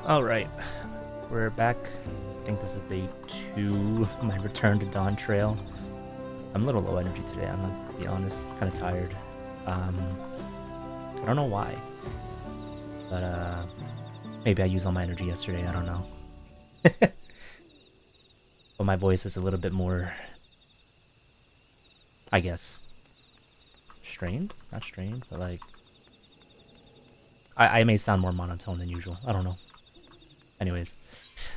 Alright, we're back. I think this is day 2 of my return to Dawntrail. I'm a little low energy today, I'm gonna be honest, kind of tired. I don't know why, but maybe I used all my energy yesterday, I don't know. But my voice is a little bit more, I guess, strained? Not strained, but like, I may sound more monotone than usual, I don't know. Anyways,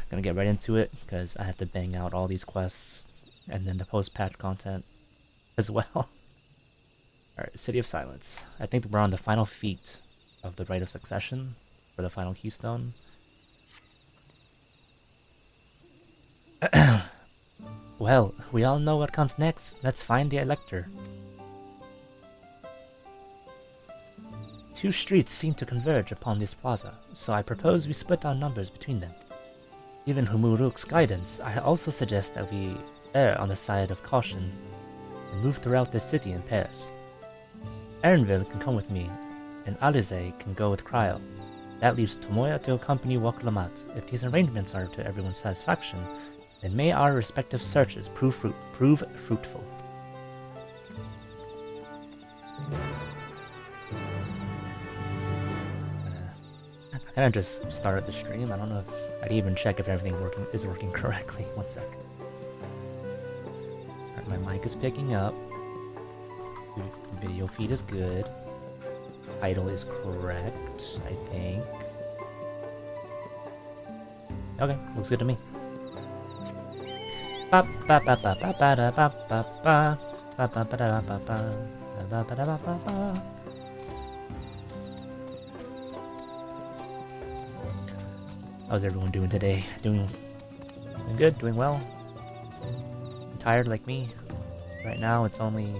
gonna get right into it because I have to bang out all these quests and then the post-patch content as well. Alright, City of Silence. I think we're on the final feat of the Rite of Succession for the final keystone. Well, we all know what comes next. Let's find the Elector. Two streets seem to converge upon this plaza, so I propose we split our numbers between them. Given Humuruk's guidance, I also suggest that we err on the side of caution and move throughout the city in pairs. Erenville can come with me, and Alize can go with Cryo. That leaves Tomoya to accompany Wakulamat. If these arrangements are to everyone's satisfaction, then may our respective searches prove fruitful. I kind of just started the stream. I don't know if I didn't even check if everything is working correctly. 1 sec. Alright, my mic is picking up. Video feed is good. Title is correct, I think. Okay, looks good to me. How's everyone doing today? Doing good? Doing well? Tired like me? Right now it's only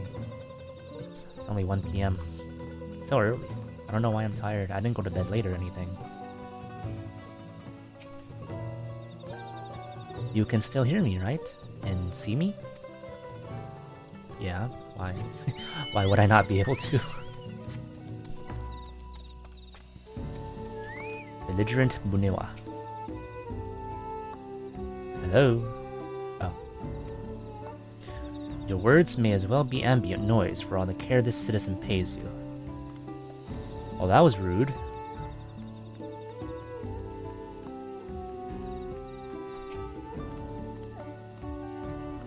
1 PM. Still early. I don't know why I'm tired. I didn't go to bed late or anything. You can still hear me, right? And see me? Yeah, why? Why would I not be able to? Belligerent Bunewa. Hello? Oh. Your words may as well be ambient noise for all the care this citizen pays you. Well, that was rude.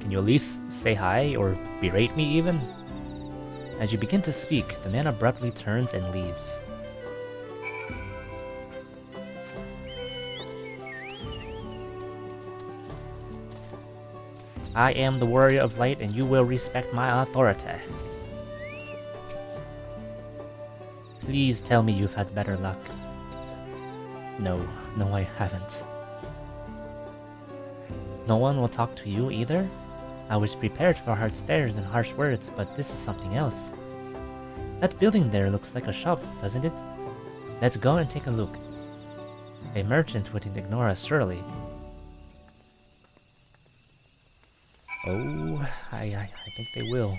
Can you at least say hi or berate me even? As you begin to speak, the man abruptly turns and leaves. I am the warrior of light and you will respect my authority. Please tell me you've had better luck. No, I haven't. No one will talk to you either? I was prepared for hard stares and harsh words, but this is something else. That building there looks like a shop, doesn't it? Let's go and take a look. A merchant wouldn't ignore us, surely. Oh, I think they will.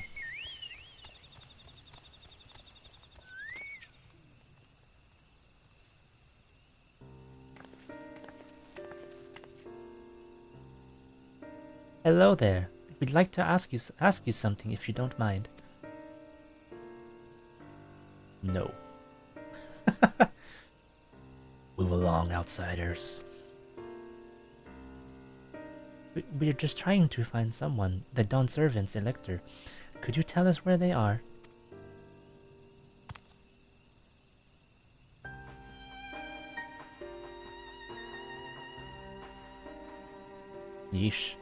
Hello there. We'd like to ask you something if you don't mind. No. Move along, outsiders. We're just trying to find someone, the Dawn servants Elector. Could you tell us where they are? Yeesh.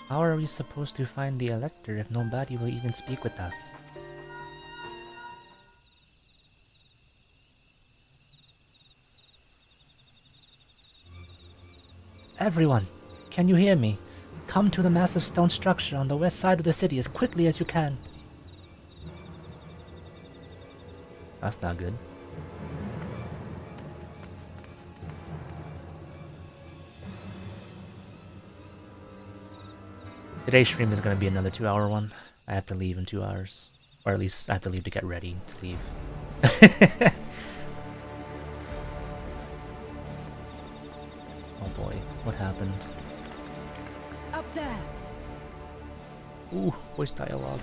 How are we supposed to find the Elector if nobody will even speak with us? Everyone, can you hear me? Come to the massive stone structure on the west side of the city as quickly as you can. That's not good. Today's stream is going to be another 2-hour one. I have to leave in 2 hours. Or at least I have to leave to get ready to leave. Oh boy, what happened? Up there. Ooh, voice dialogue.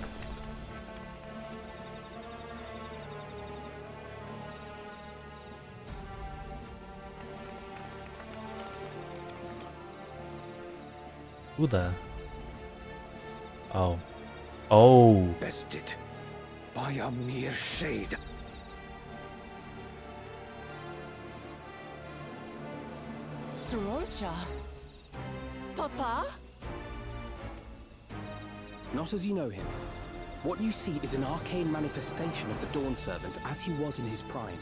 Who the? Oh. Oh. Bested by a mere shade. Sororcha. Papa? Not as you know him. What you see is an arcane manifestation of the Dawn Servant as he was in his prime.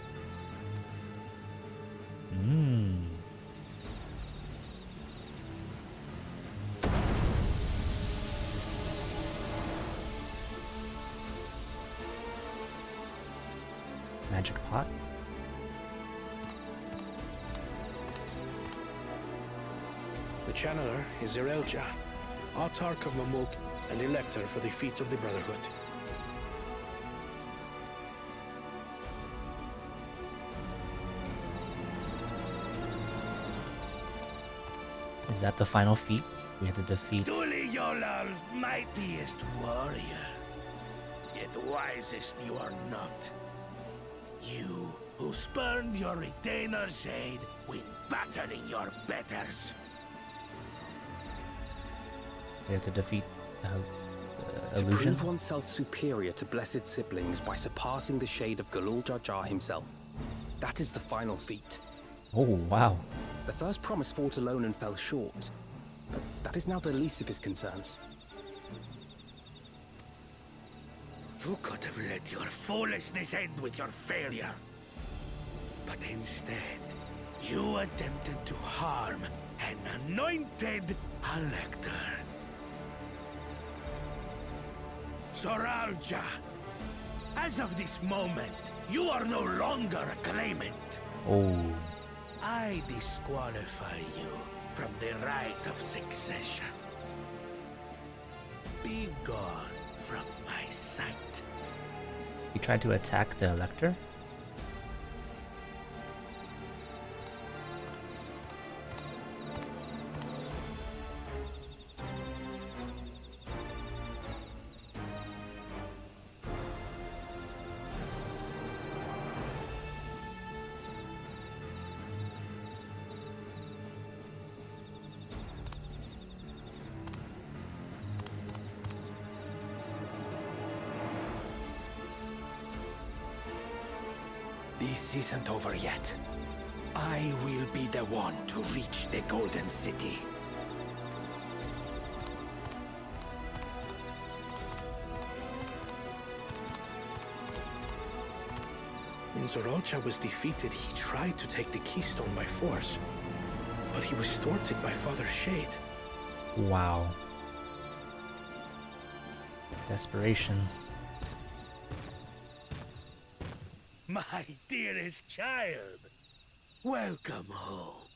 Magic pot? The channeler is Irelja, Autarch of Mamuk and Elector for the FEAT of the Brotherhood. Is that the final feat? We have to defeat. Truly Yolal's mightiest warrior, yet wisest you are not. You, who spurned your retainer's aid when battling your betters. We have to defeat To illusion. prove oneself superior to blessed siblings by surpassing the shade of Galul Jar Jar himself. That is the final feat. Oh wow. The first promise fought alone and fell short. But that is now the least of his concerns. You could have let your foolishness end with your failure. But instead, you attempted to harm an anointed elector. Soralja, as of this moment, you are no longer a claimant. Oh. I disqualify you from the right of succession. Be gone from my sight. He tried to attack the Elector? This isn't over yet. I will be the one to reach the Golden City. When Sorolcha was defeated, he tried to take the keystone by force. But he was thwarted by Father Shade. Wow. Desperation. My dearest child, welcome home.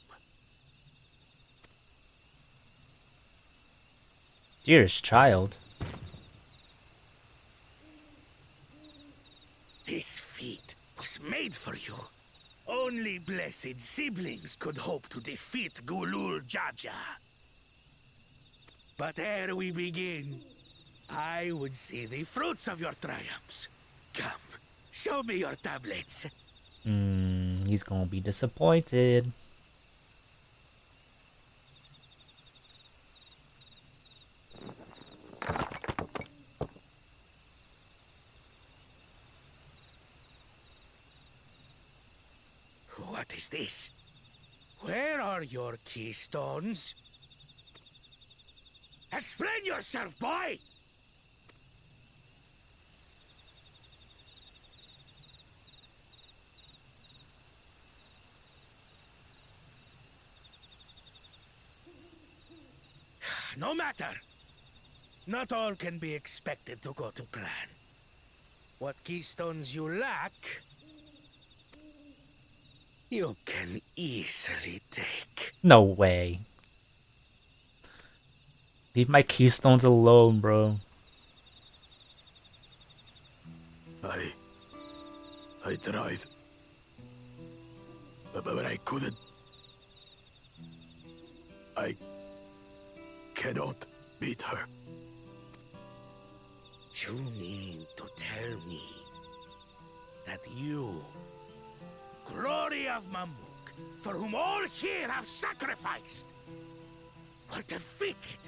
Dearest child. This feat was made for you. Only blessed siblings could hope to defeat Gulul Jaja. But ere we begin, I would see the fruits of your triumphs. Come, show me your tablets. He's gonna be disappointed. What is this? Where are your keystones? Explain yourself, boy! No matter. Not all can be expected to go to plan. What keystones you lack, You can easily take. No way. Leave my keystones alone, bro. I tried. But I couldn't. I cannot beat her. You mean to tell me that you, glory of Mamuk, for whom all here have sacrificed, were defeated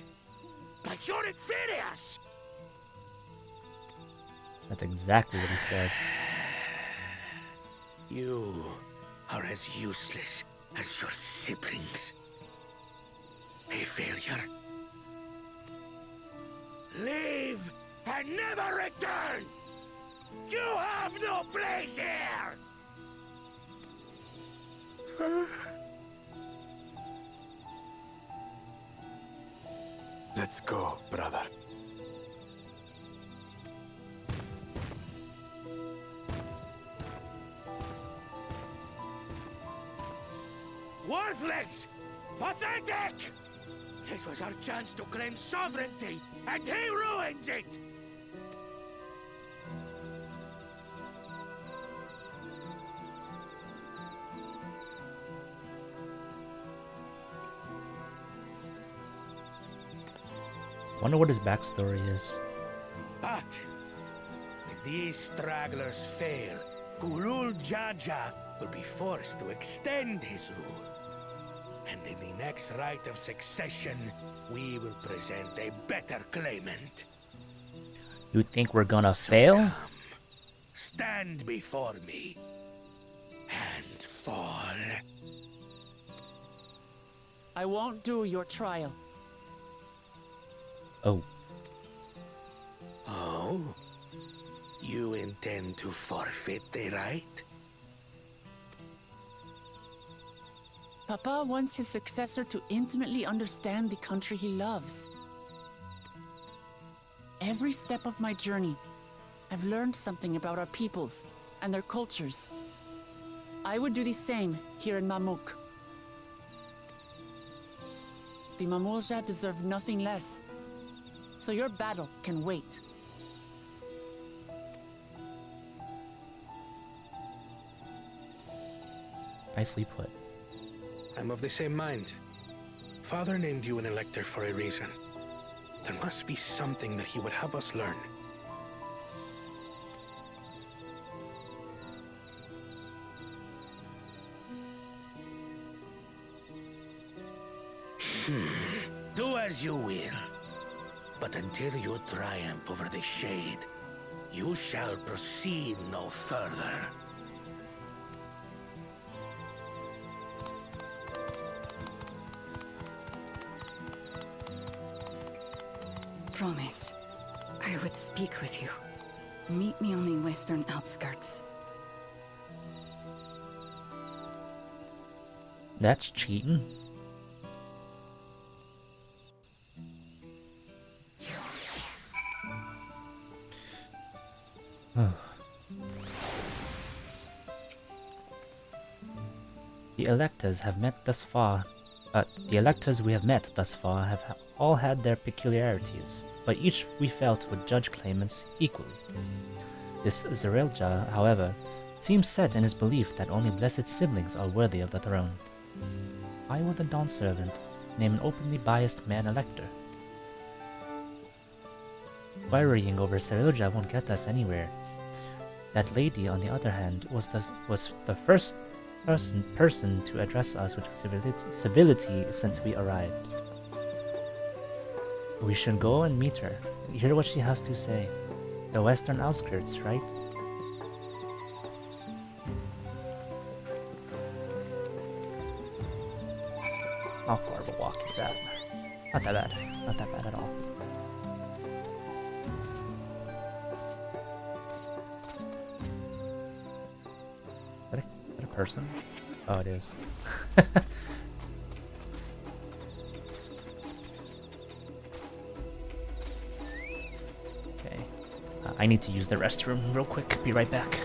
by your inferiors? That's exactly what he said. You are as useless as your siblings. A failure. Leave and never return! You have no place here! Let's go, brother. Worthless! Pathetic! This was our chance to claim sovereignty, and he ruins it! Wonder what his backstory is. But when these stragglers fail, Gulul Jaja will be forced to extend his rule. And in the next rite of succession, we will present a better claimant. You think we're gonna fail? Come, stand before me, and fall. I won't do your trial. Oh, Oh? You intend to forfeit the right? Papa wants his successor to intimately understand the country he loves. Every step of my journey, I've learned something about our peoples and their cultures. I would do the same here in Mamuk. The Mamulja deserve nothing less, so your battle can wait. nicely put. I'm of the same mind. Father named you an elector for a reason. There must be something that he would have us learn. Do as you will. But until you triumph over the Shade, you shall proceed no further. Promise, I would speak with you. Meet me on the western outskirts. That's cheating. The electors have met thus far. The electors we have met thus far have all had their peculiarities, but each we felt would judge claimants equally. This Zerelja, however, seems set in his belief that only blessed siblings are worthy of the throne. I will the Dawn Servant name an openly biased man elector. Worrying over Zerelja won't get us anywhere. That lady, on the other hand, was the first person to address us with civility since we arrived. We should go and meet her, hear what she has to say. The western outskirts, right? How far of a walk is that? Not that bad. Not that bad at all. Is that a person? Oh, it is. Okay. I need to use the restroom real quick. Be right back.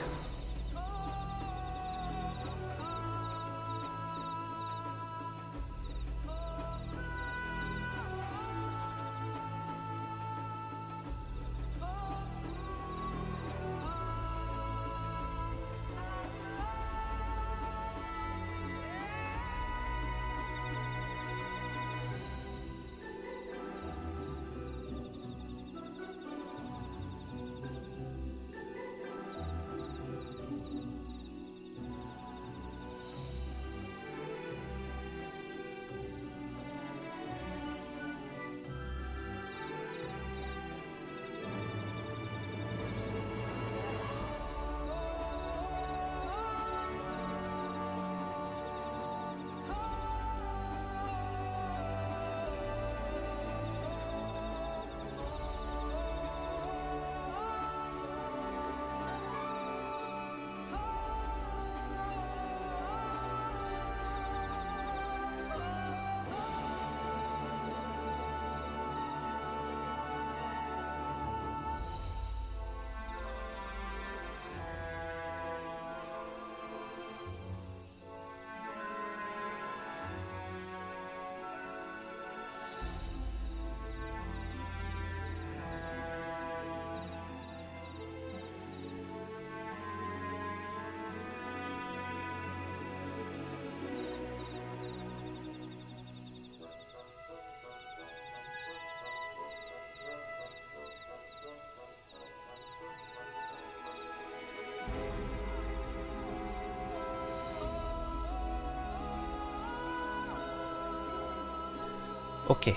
Okay,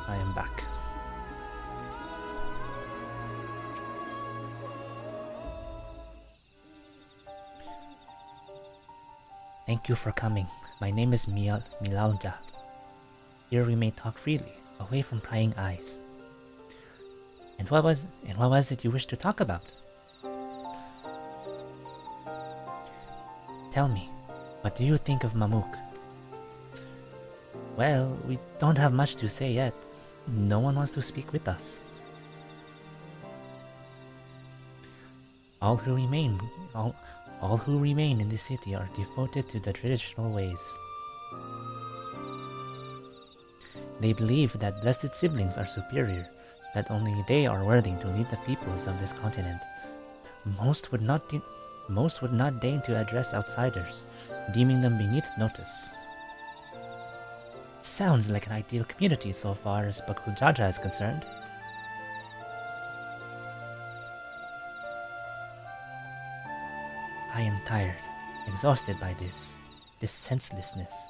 I am back. Thank you for coming. My name is Milalja. Here we may talk freely, away from prying eyes. And what was it you wished to talk about? Tell me, what do you think of Mamuk? Well, we don't have much to say yet. No one wants to speak with us. All who remain in the city are devoted to the traditional ways. They believe that blessed siblings are superior, that only they are worthy to lead the peoples of this continent. Most would not deign to address outsiders, deeming them beneath notice. Sounds like an ideal community so far as Bakujaja is concerned. I am tired, exhausted by this senselessness.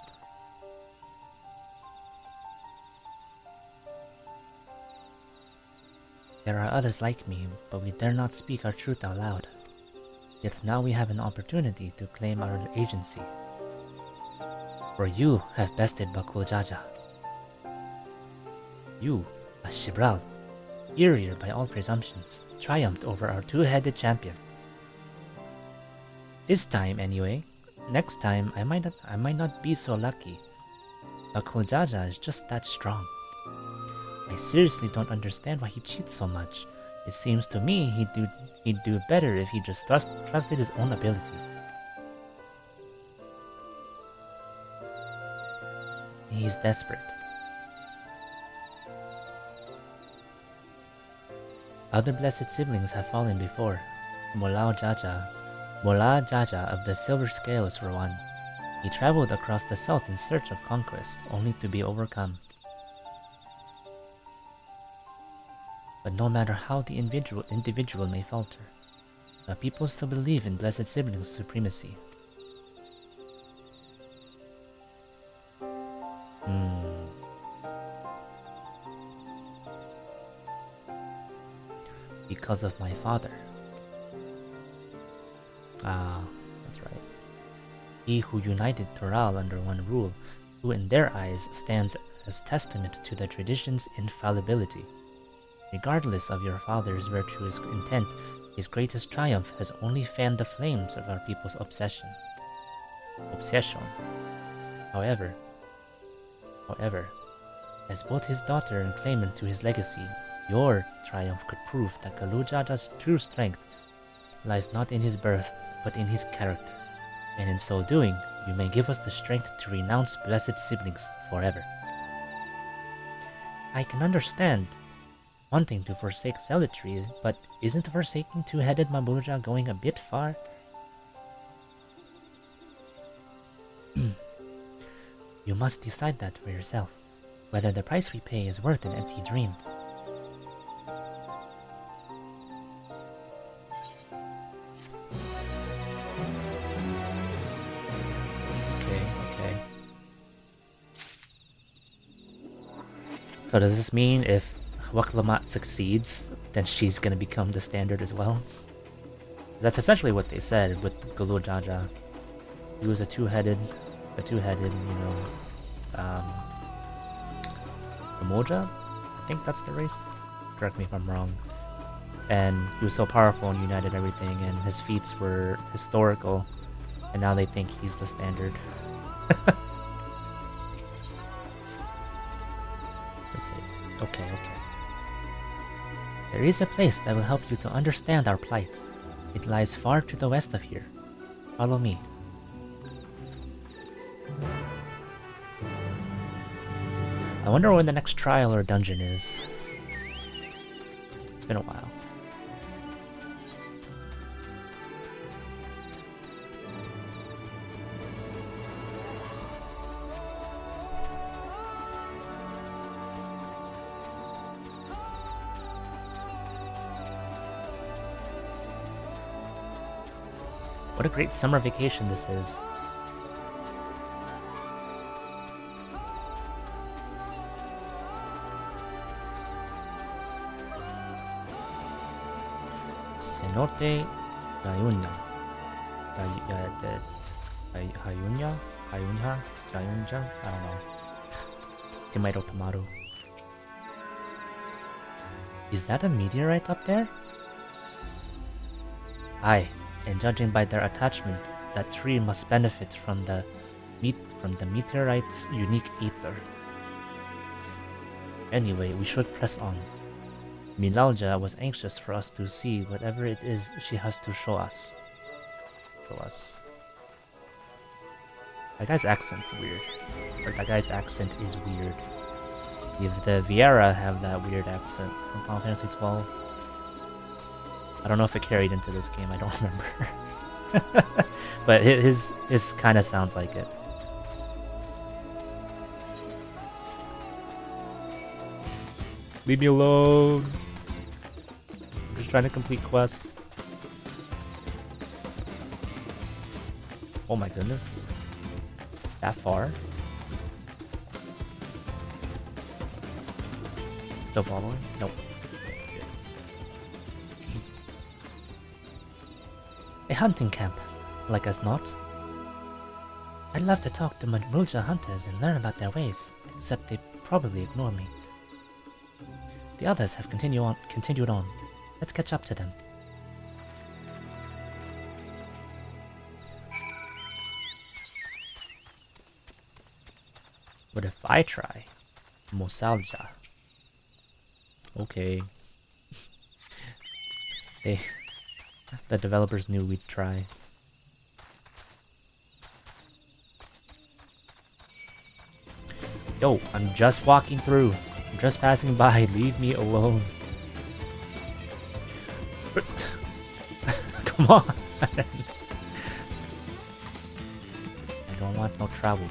There are others like me, but we dare not speak our truth out loud. Yet now we have an opportunity to claim our agency. For you have bested Bakujaja. You, a Shibral, superior by all presumptions, triumphed over our two-headed champion. This time, anyway. Next time, I might not be so lucky. Bakujaja is just that strong. I seriously don't understand why he cheats so much. It seems to me he'd do better if he just trusted his own abilities. He's desperate. Other blessed siblings have fallen before. Mola Jaja of the Silver Scales for one. He traveled across the south in search of conquest, only to be overcome. But no matter how the individual may falter, the people still believe in blessed siblings' supremacy. Because of my father. Ah, that's right. He who united Toral under one rule, who in their eyes stands as testament to the tradition's infallibility. Regardless of your father's virtuous intent, his greatest triumph has only fanned the flames of our people's obsession. However, as both his daughter and claimant to his legacy, your triumph could prove that Galujaja's true strength lies not in his birth, but in his character, and in so doing, you may give us the strength to renounce blessed siblings forever. I can understand wanting to forsake zealotry, but isn't forsaking two-headed Mabuja going a bit far? You must decide that for yourself, whether the price we pay is worth an empty dream. Okay. So does this mean if Waklamat succeeds, then she's gonna become the standard as well? That's essentially what they said with Galur Jaja. He was a two-headed, Umoja? I think that's the race. Correct me if I'm wrong. And he was so powerful and united everything, and his feats were historical, and now they think he's the standard. Let's see. Okay. There is a place that will help you to understand our plight. It lies far to the west of here. Follow me. I wonder when the next trial or dungeon is. It's been a while. What a great summer vacation this is. Note Gayunya. Hayunya? Hayunha? Gayunja? I don't know. Tomato, tomato. Is that a meteorite up there? Aye, and judging by their attachment, that tree must benefit from the meteorite's unique ether. Anyway, we should press on. Milalja was anxious for us to see whatever it is she has to show us. That guy's accent weird. Or that guy's accent is weird. If the Viera have that weird accent from Final Fantasy XII. I don't know if it carried into this game, I don't remember. But his kind of sounds like it. Leave me alone. I'm just trying to complete quests. Oh my goodness. That far? Still following? Nope. A hunting camp, like as not. I'd love to talk to Mulja hunters and learn about their ways, except they probably ignore me. The others have continued on. Let's catch up to them. What if I try? Mosalja. Okay. The developers knew we'd try. Yo, I'm just walking through. I'm just passing by. Leave me alone. Come on. I don't want no trouble.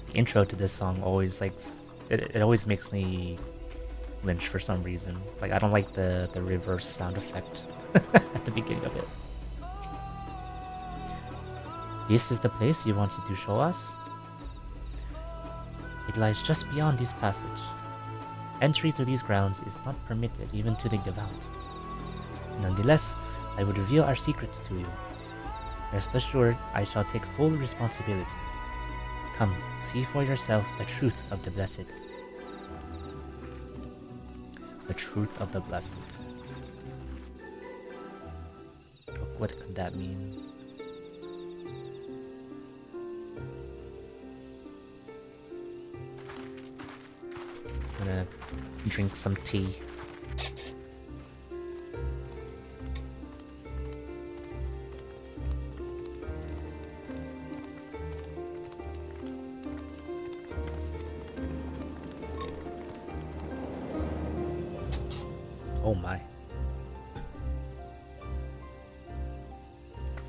The intro to this song always it always makes me Lynch for some reason. Like, I don't like the reverse sound effect at the beginning of it. This is the place you wanted to show us? It lies just beyond this passage. Entry to these grounds is not permitted even to the devout. Nonetheless, I would reveal our secrets to you. Rest assured, I shall take full responsibility. Come, see for yourself the truth of the blessed. The truth of the blessed. What could that mean? I'm gonna drink some tea. Oh my.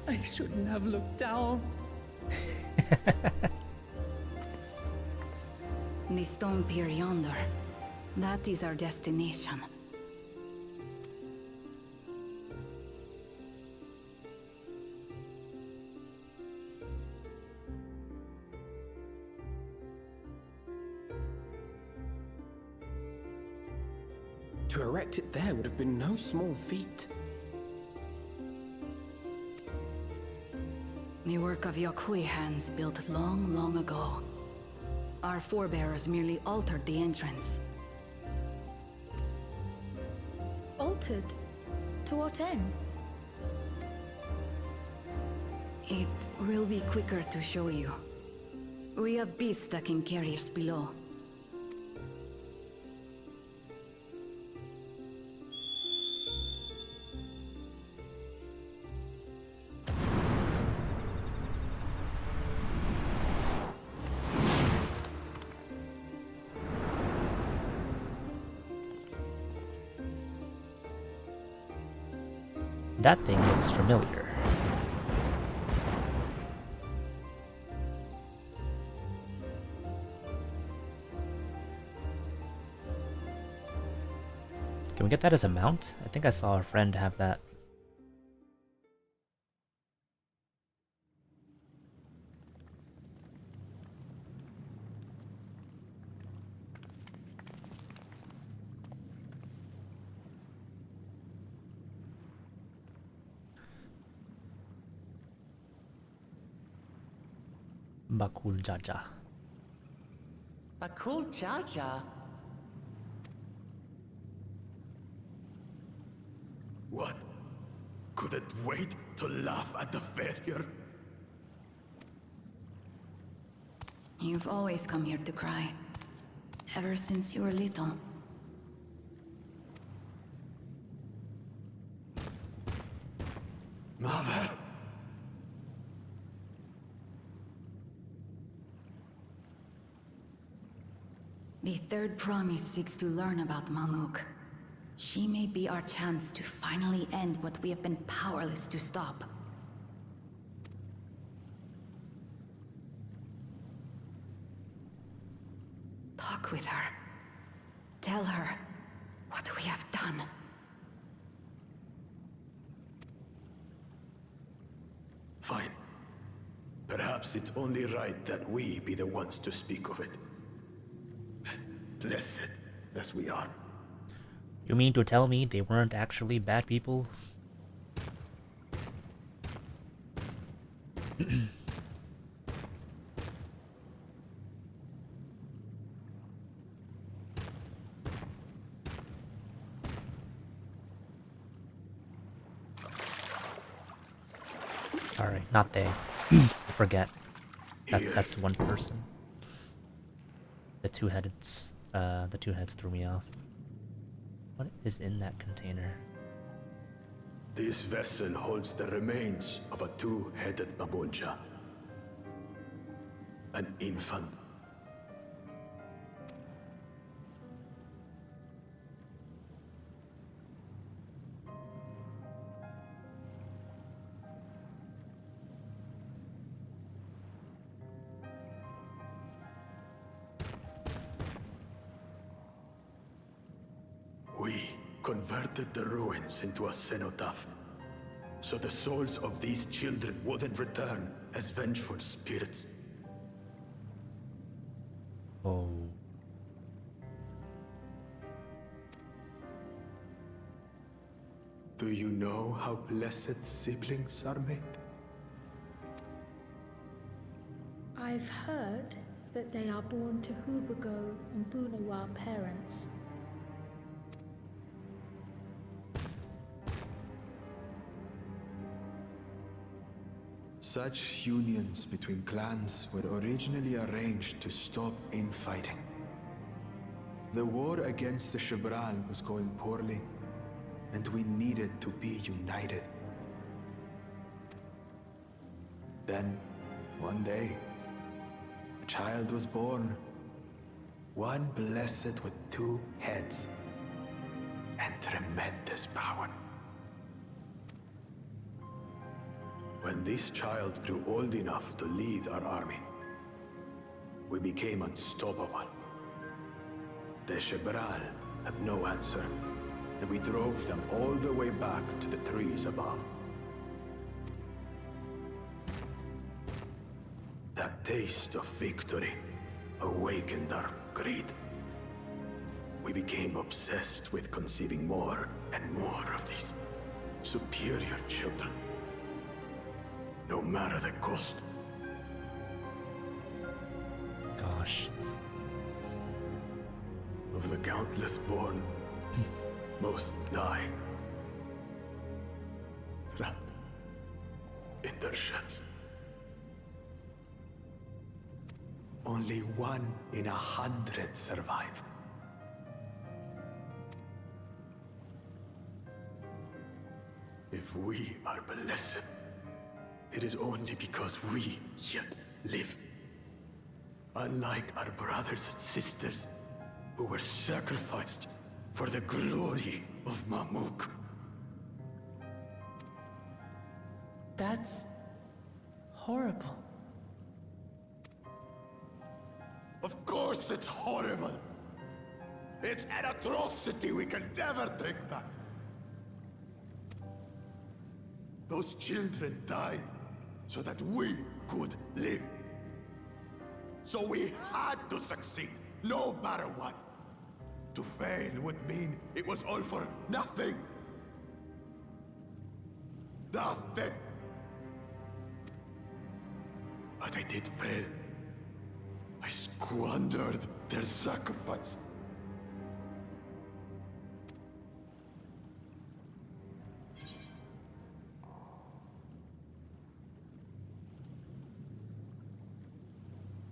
I shouldn't have looked down. The stone pier yonder. That is our destination. To erect it there would have been no small feat. The work of Yokui hands built long, long ago. Our forebears merely altered the entrance. Altered? To what end? It will be quicker to show you. We have beasts that can carry us below. That thing looks familiar. Can we get that as a mount? I think I saw a friend have that. Bakul Jaja. Bakul Jaja? What? Couldn't wait to laugh at the failure? You've always come here to cry. Ever since you were little. Mother! The third promise seeks to learn about Mamuk. She may be our chance to finally end what we have been powerless to stop. Talk with her. Tell her what we have done. Fine. Perhaps it's only right that we be the ones to speak of it. Blessed as we are. You mean to tell me they weren't actually bad people? Sorry, not they. I forget. That's one person. The two heads threw me off. What is in that container? This vessel holds the remains of a two-headed Babulja. An infant. We converted the ruins into a cenotaph, so the souls of these children wouldn't return as vengeful spirits. Oh. Do you know how blessed siblings are made? I've heard that they are born to Hubago and Bunawa parents. Such unions between clans were originally arranged to stop infighting. The war against the Shibral was going poorly, and we needed to be united. Then, one day, a child was born. One blessed with two heads and tremendous power. When this child grew old enough to lead our army, we became unstoppable. The Shibral had no answer, and we drove them all the way back to the trees above. That taste of victory awakened our greed. We became obsessed with conceiving more and more of these superior children. No matter the cost. Gosh. Of the countless born, most die. Trapped in their shells. Only 1 in 100 survive. If we are blessed, it is only because we yet live. Unlike our brothers and sisters, who were sacrificed for the glory of Mamuk. That's horrible. Of course it's horrible. It's an atrocity we can never take back. Those children died so that we could live. So we had to succeed, no matter what. To fail would mean it was all for nothing. Nothing. But I did fail. I squandered their sacrifice.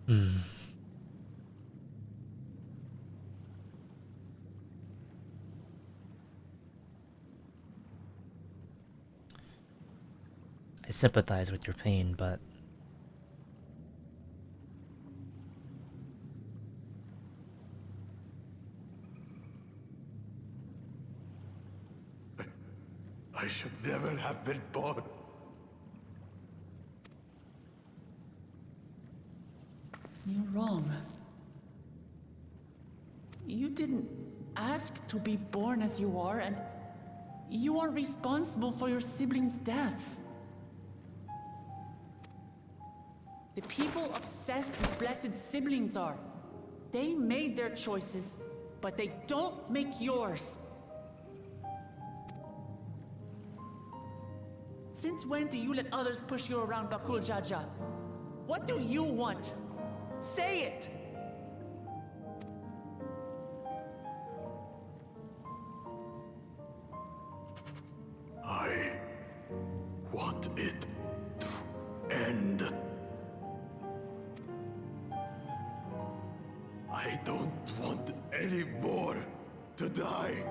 I sympathize with your pain, but I should never have been born. You're wrong. You didn't ask to be born as you are, and you aren't responsible for your siblings' deaths. The people obsessed with blessed siblings are. They made their choices, but they don't make yours. Since when do you let others push you around Bakul Jaja? What do you want? Say it! I want it to end. I don't want any more to die.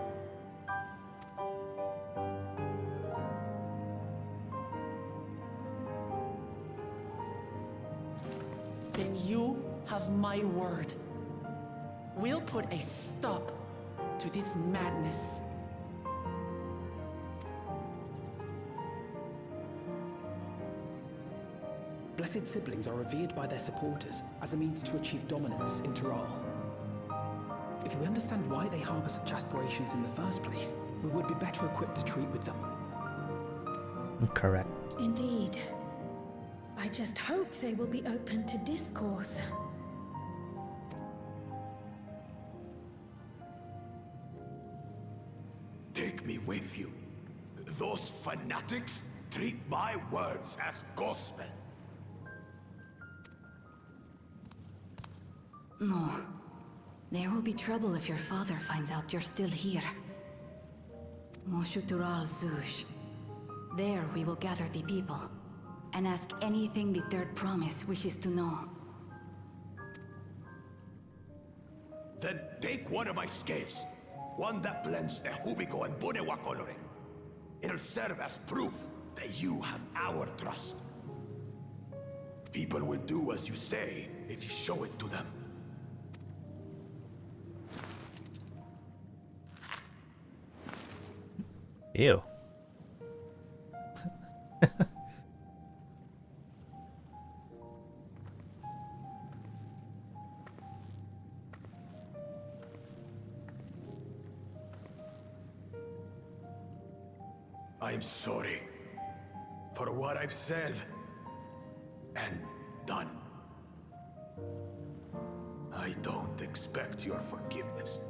Then you have my word. We'll put a stop to this madness. Blessed siblings are revered by their supporters as a means to achieve dominance in Tyral. If we understand why they harbor such aspirations in the first place, we would be better equipped to treat with them. correct. Indeed. I just hope they will be open to discourse. Take me with you. Those fanatics treat my words as gospel. No. There will be trouble if your father finds out you're still here. Moshutural Zush. There we will gather the people, and ask anything the Third Promise wishes to know. Then take one of my scales. One that blends the Hubiko and Bunewa coloring. It'll serve as proof that you have our trust. People will do as you say if you show it to them. Ew. I'm sorry for what I've said and done. I don't expect your forgiveness.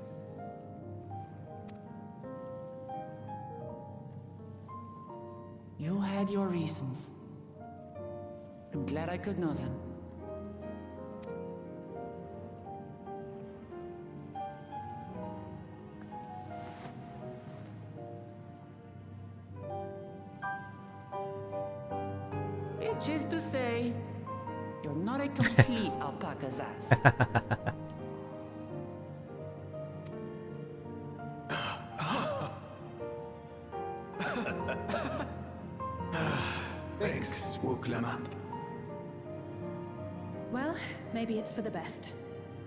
You had your reasons. I'm glad I could know them. Which is to say, you're not a complete alpaca's ass. Thanks, Wuklama. Well, maybe it's for the best.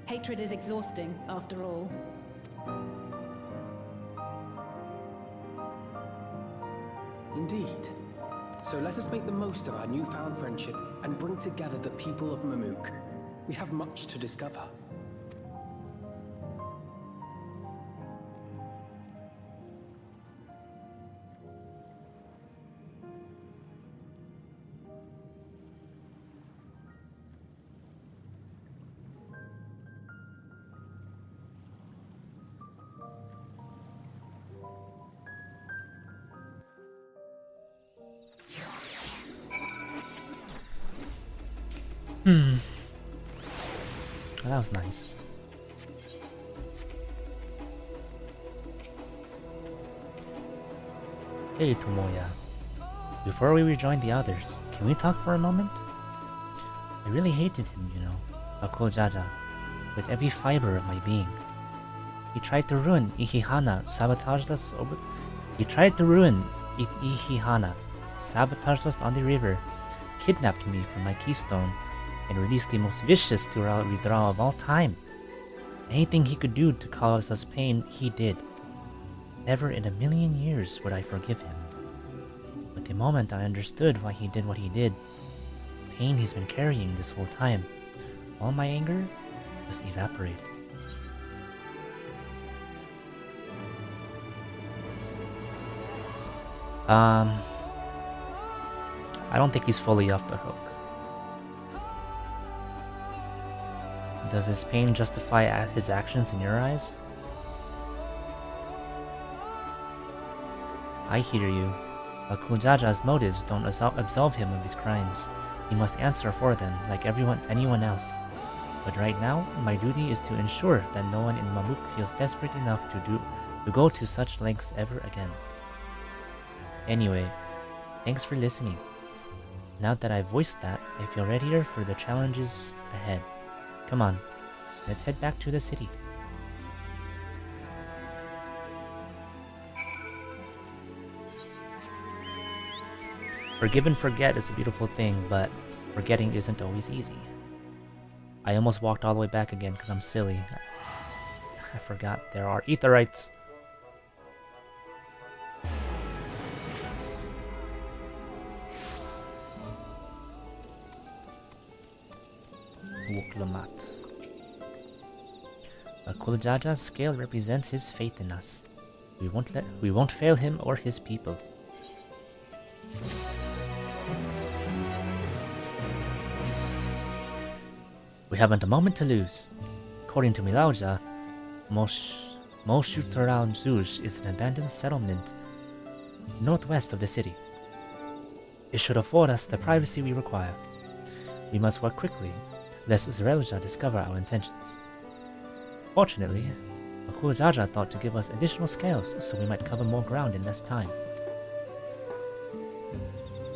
Hatred is exhausting, after all. Indeed. So let us make the most of our newfound friendship and bring together the people of Mamuk. We have much to discover. Well, that was nice. Hey, Tomoya. Before we rejoin the others, can we talk for a moment? I really hated him, you know, Bakujaja, with every fiber of my being. He tried to ruin Ihihana, sabotaged us over... He tried to ruin Ihihana, sabotaged us on the river, kidnapped me from my keystone, and released the most vicious withdrawal of all time. Anything he could do to cause us pain, he did. Never in a million years would I forgive him. But the moment I understood why he did what he did, the pain he's been carrying this whole time, all my anger was evaporated. I don't think he's fully off the hook. Does his pain justify his actions in your eyes? I hear you. Bakujaja's motives don't absolve him of his crimes. He must answer for them, like anyone else. But right now, my duty is to ensure that no one in Mamuk feels desperate enough to go to such lengths ever again. Anyway, thanks for listening. Now that I've voiced that, I feel readier for the challenges ahead. Come on, let's head back to the city. Forgive and forget is a beautiful thing, but forgetting isn't always easy. I almost walked all the way back again because I'm silly. I forgot there are Aetherites. Wuklamat. Bakujaja's scale represents his faith in us. We won't fail him or his people. We haven't a moment to lose. According to Milauja, Moshutoral Zuj is an abandoned settlement northwest of the city. It should afford us the privacy we require. We must work quickly, lest Zerelja discover our intentions. Fortunately, Bakujaja thought to give us additional scales so we might cover more ground in less time.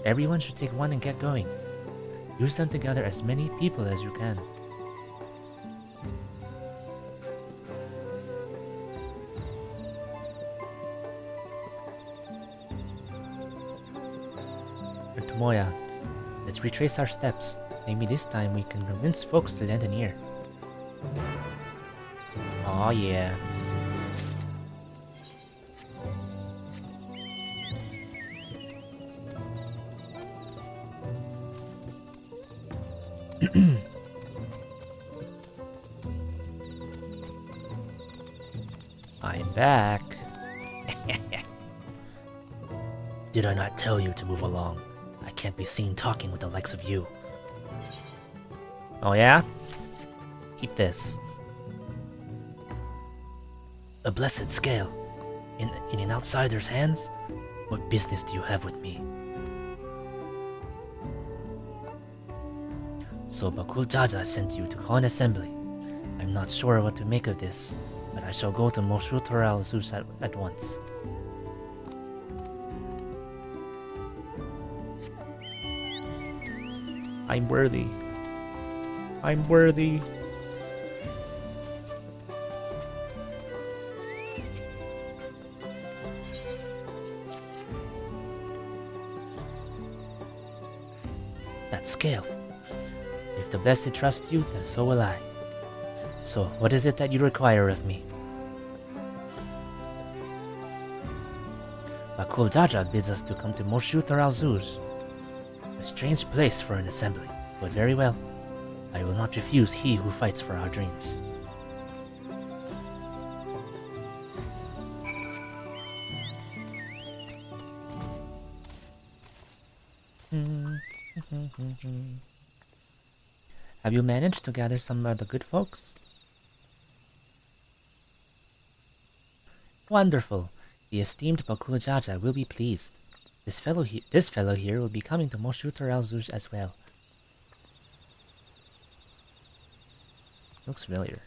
Everyone should take one and get going. Use them to gather as many people as you can. Tomoya, let's retrace our steps. Maybe this time we can convince folks to lend an ear. Aw, yeah. I'm back. Did I not tell you to move along? I can't be seen talking with the likes of you. Oh yeah? Eat this. A blessed scale. In an outsider's hands? What business do you have with me? So Bakujaja sent you to call an assembly. I'm not sure what to make of this, but I shall go to Moshutoral Zeus at once. I'm worthy. I'm worthy. That scale. If the blessed trust you, then so will I. So, what is it that you require of me? Bakujaja bids us to come to Moshutoral Zeus. A strange place for an assembly, but very well. I will not refuse he who fights for our dreams. Have you managed to gather some of the good folks? Wonderful. The esteemed Bakujaja will be pleased. This fellow here will be coming to Moshutoral Zeus as well. Looks familiar.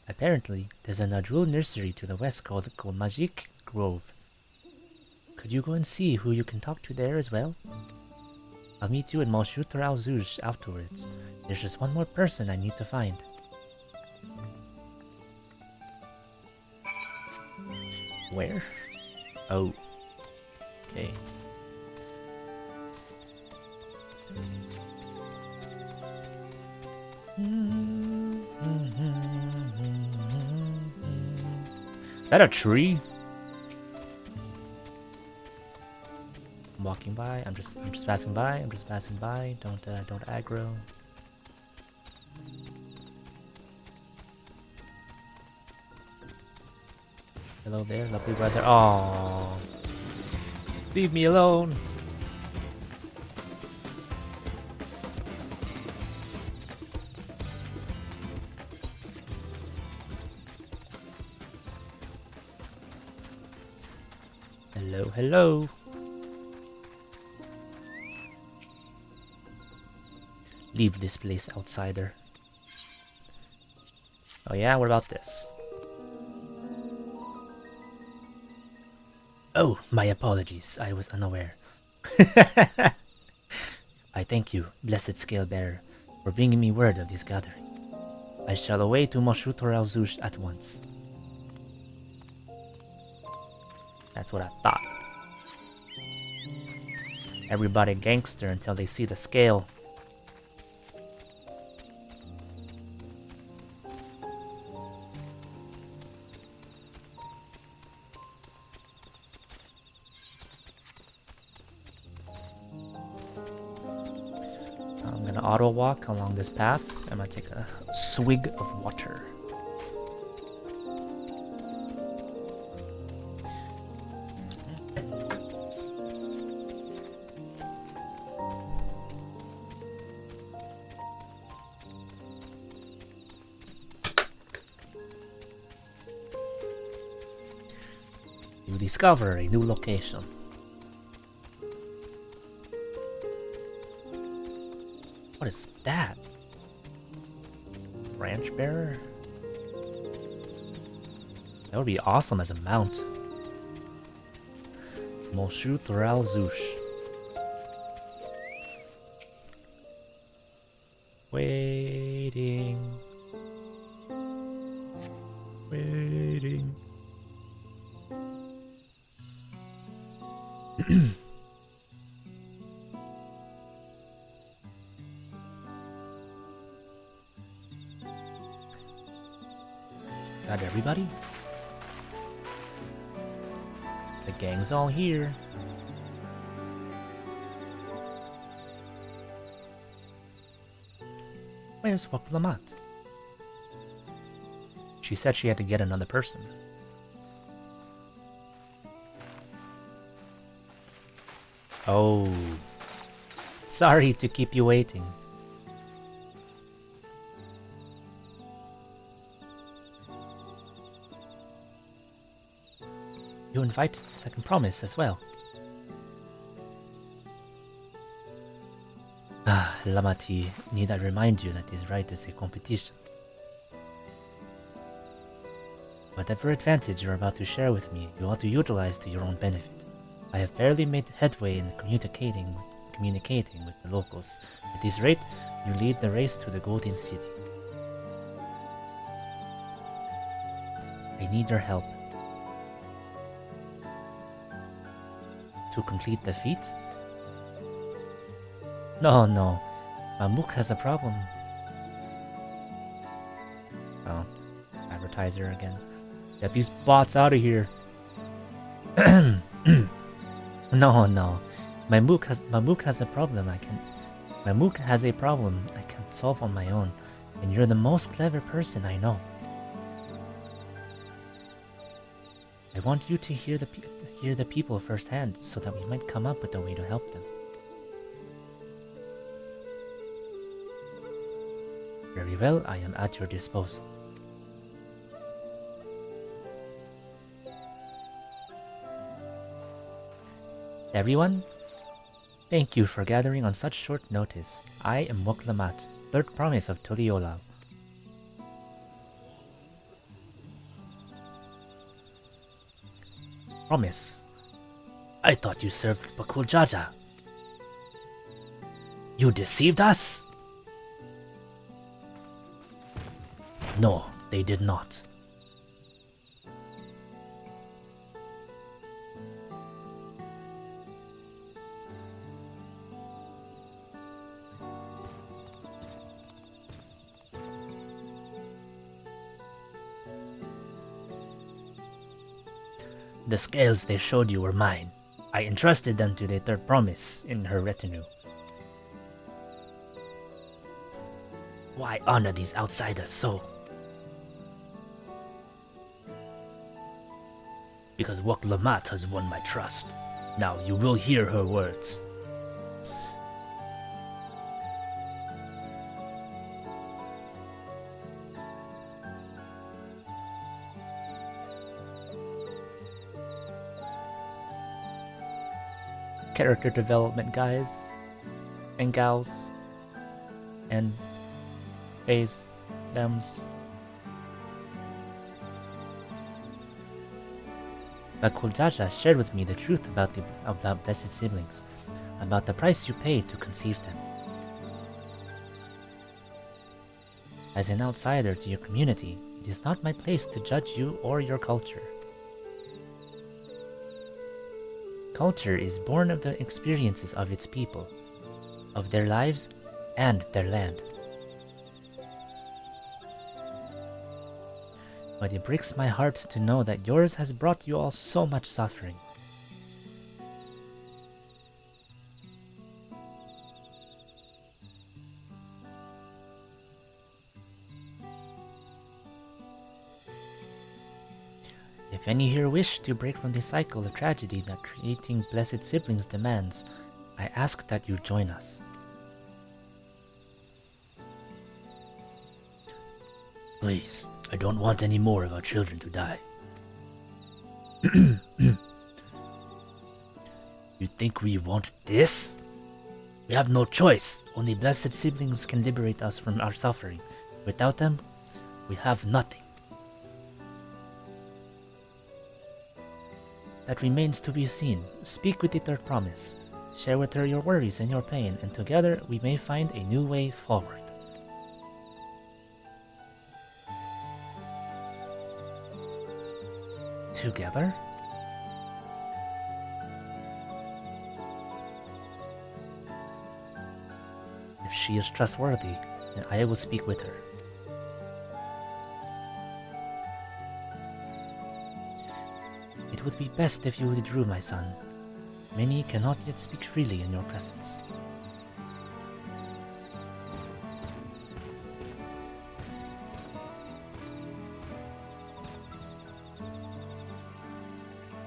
Apparently, there's an Adrul nursery to the west called Magic Grove. Could you go and see who you can talk to there as well? I'll meet you in Moshutar al-Zuj afterwards. There's just one more person I need to find. Where? Oh. Okay. Is that a tree? I'm walking by. I'm just passing by. I'm just passing by. Don't aggro. Hello there, lovely brother. Oh, leave me alone. Hello, hello. Leave this place, outsider. Oh yeah, what about this? Oh, my apologies. I was unaware. I thank you, blessed scale bearer, for bringing me word of this gathering. I shall away to Moshutar al-Zush at once. That's what I thought. Everybody gangster until they see the scale. I'm gonna auto walk along this path. I'm gonna take a swig of water. You discover a new location. What is that? Branch bearer? That would be awesome as a mount. Moshutar al-Zush. Waiting. Waiting. Is that everybody? The gang's all here. Where's Waklamat? She said she had to get another person. Oh. Sorry to keep you waiting. You invite Second Promise as well. Ah, Lamati, need I remind you that this right is a competition. Whatever advantage you're about to share with me, you ought to utilize to your own benefit. I have barely made headway in communicating with the locals. At this rate, you lead the race to the Golden City. I need your help. To complete the feat? No. Mamuk has a problem. Oh, advertiser again. Get these bots out of here. No. Mamuk has a problem Mamuk has a problem I can't solve on my own, and you're the most clever person I know. I want you to hear the people firsthand, so that we might come up with a way to help them. Very well, I am at your disposal. Everyone, thank you for gathering on such short notice. I am Woklamat, third promise of Toliolal. Promise. I thought you served Bakul Jaja. You deceived us? No, they did not. The scales they showed you were mine. I entrusted them to the third promise in her retinue. Why honor these outsiders so? Because Wok Lamat has won my trust. Now you will hear her words. Character development, guys and gals and theys, thems. Bakul Jaja shared with me the truth about blessed siblings, about the price you paid to conceive them. As an outsider to your community, it is not my place to judge you or your culture. Culture is born of the experiences of its people, of their lives and their land. But it breaks my heart to know that yours has brought you all so much suffering. If any here wish to break from the cycle of tragedy that creating blessed siblings demands, I ask that you join us. Please, I don't want any more of our children to die. You think we want this? We have no choice. Only blessed siblings can liberate us from our suffering. Without them, we have nothing. That remains to be seen. Speak with the third promise. Share with her your worries and your pain, and together we may find a new way forward. Together? If she is trustworthy, then I will speak with her. It would be best if you withdrew, my son. Many cannot yet speak freely in your presence.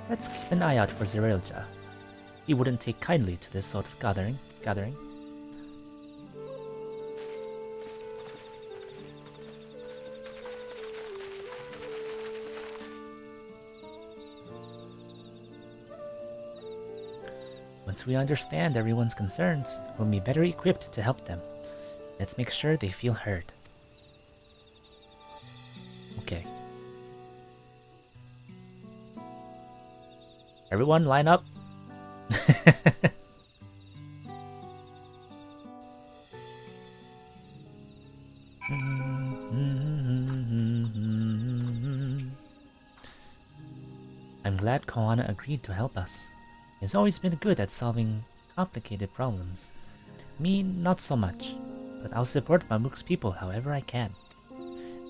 Let's keep an eye out for Zerelja. He wouldn't take kindly to this sort of gathering. Once we understand everyone's concerns, we'll be better equipped to help them. Let's make sure they feel heard. Okay. Everyone line up. I'm glad Koana agreed to help us. He's always been good at solving complicated problems. Me, not so much, but I'll support Mamuk's people however I can.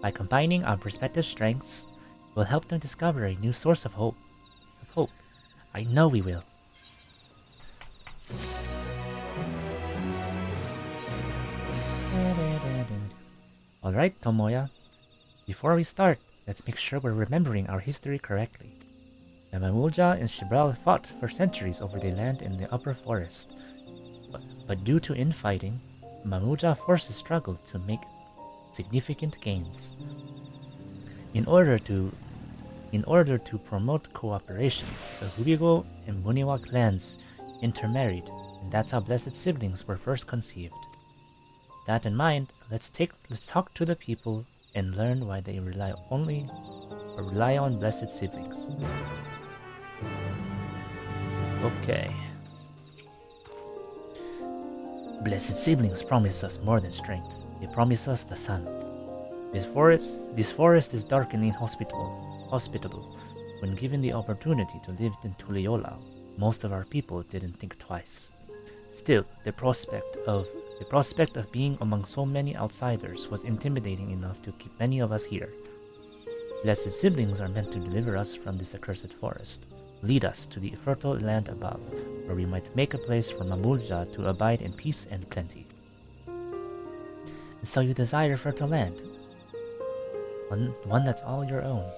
By combining our respective strengths, we'll help them discover a new source of hope. I know we will. Alright, Tomoya. Before we start, let's make sure we're remembering our history correctly. The Mamulja and Shibral fought for centuries over the land in the upper forest. But due to infighting, Mamulja forces struggled to make significant gains. In order to promote cooperation, the Hubigo and Muniwa clans intermarried, and that's how blessed siblings were first conceived. That in mind, let's talk to the people and learn why they rely on blessed siblings. Okay. Blessed siblings promise us more than strength. They promise us the sun. This forest is dark and inhospitable. When given the opportunity to live in Tuliyola, most of our people didn't think twice. Still, the prospect of being among so many outsiders was intimidating enough to keep many of us here. Blessed siblings are meant to deliver us from this accursed forest, lead us to the fertile land above, where we might make a place for Mamulja to abide in peace and plenty. So you desire fertile land, one that's all your own.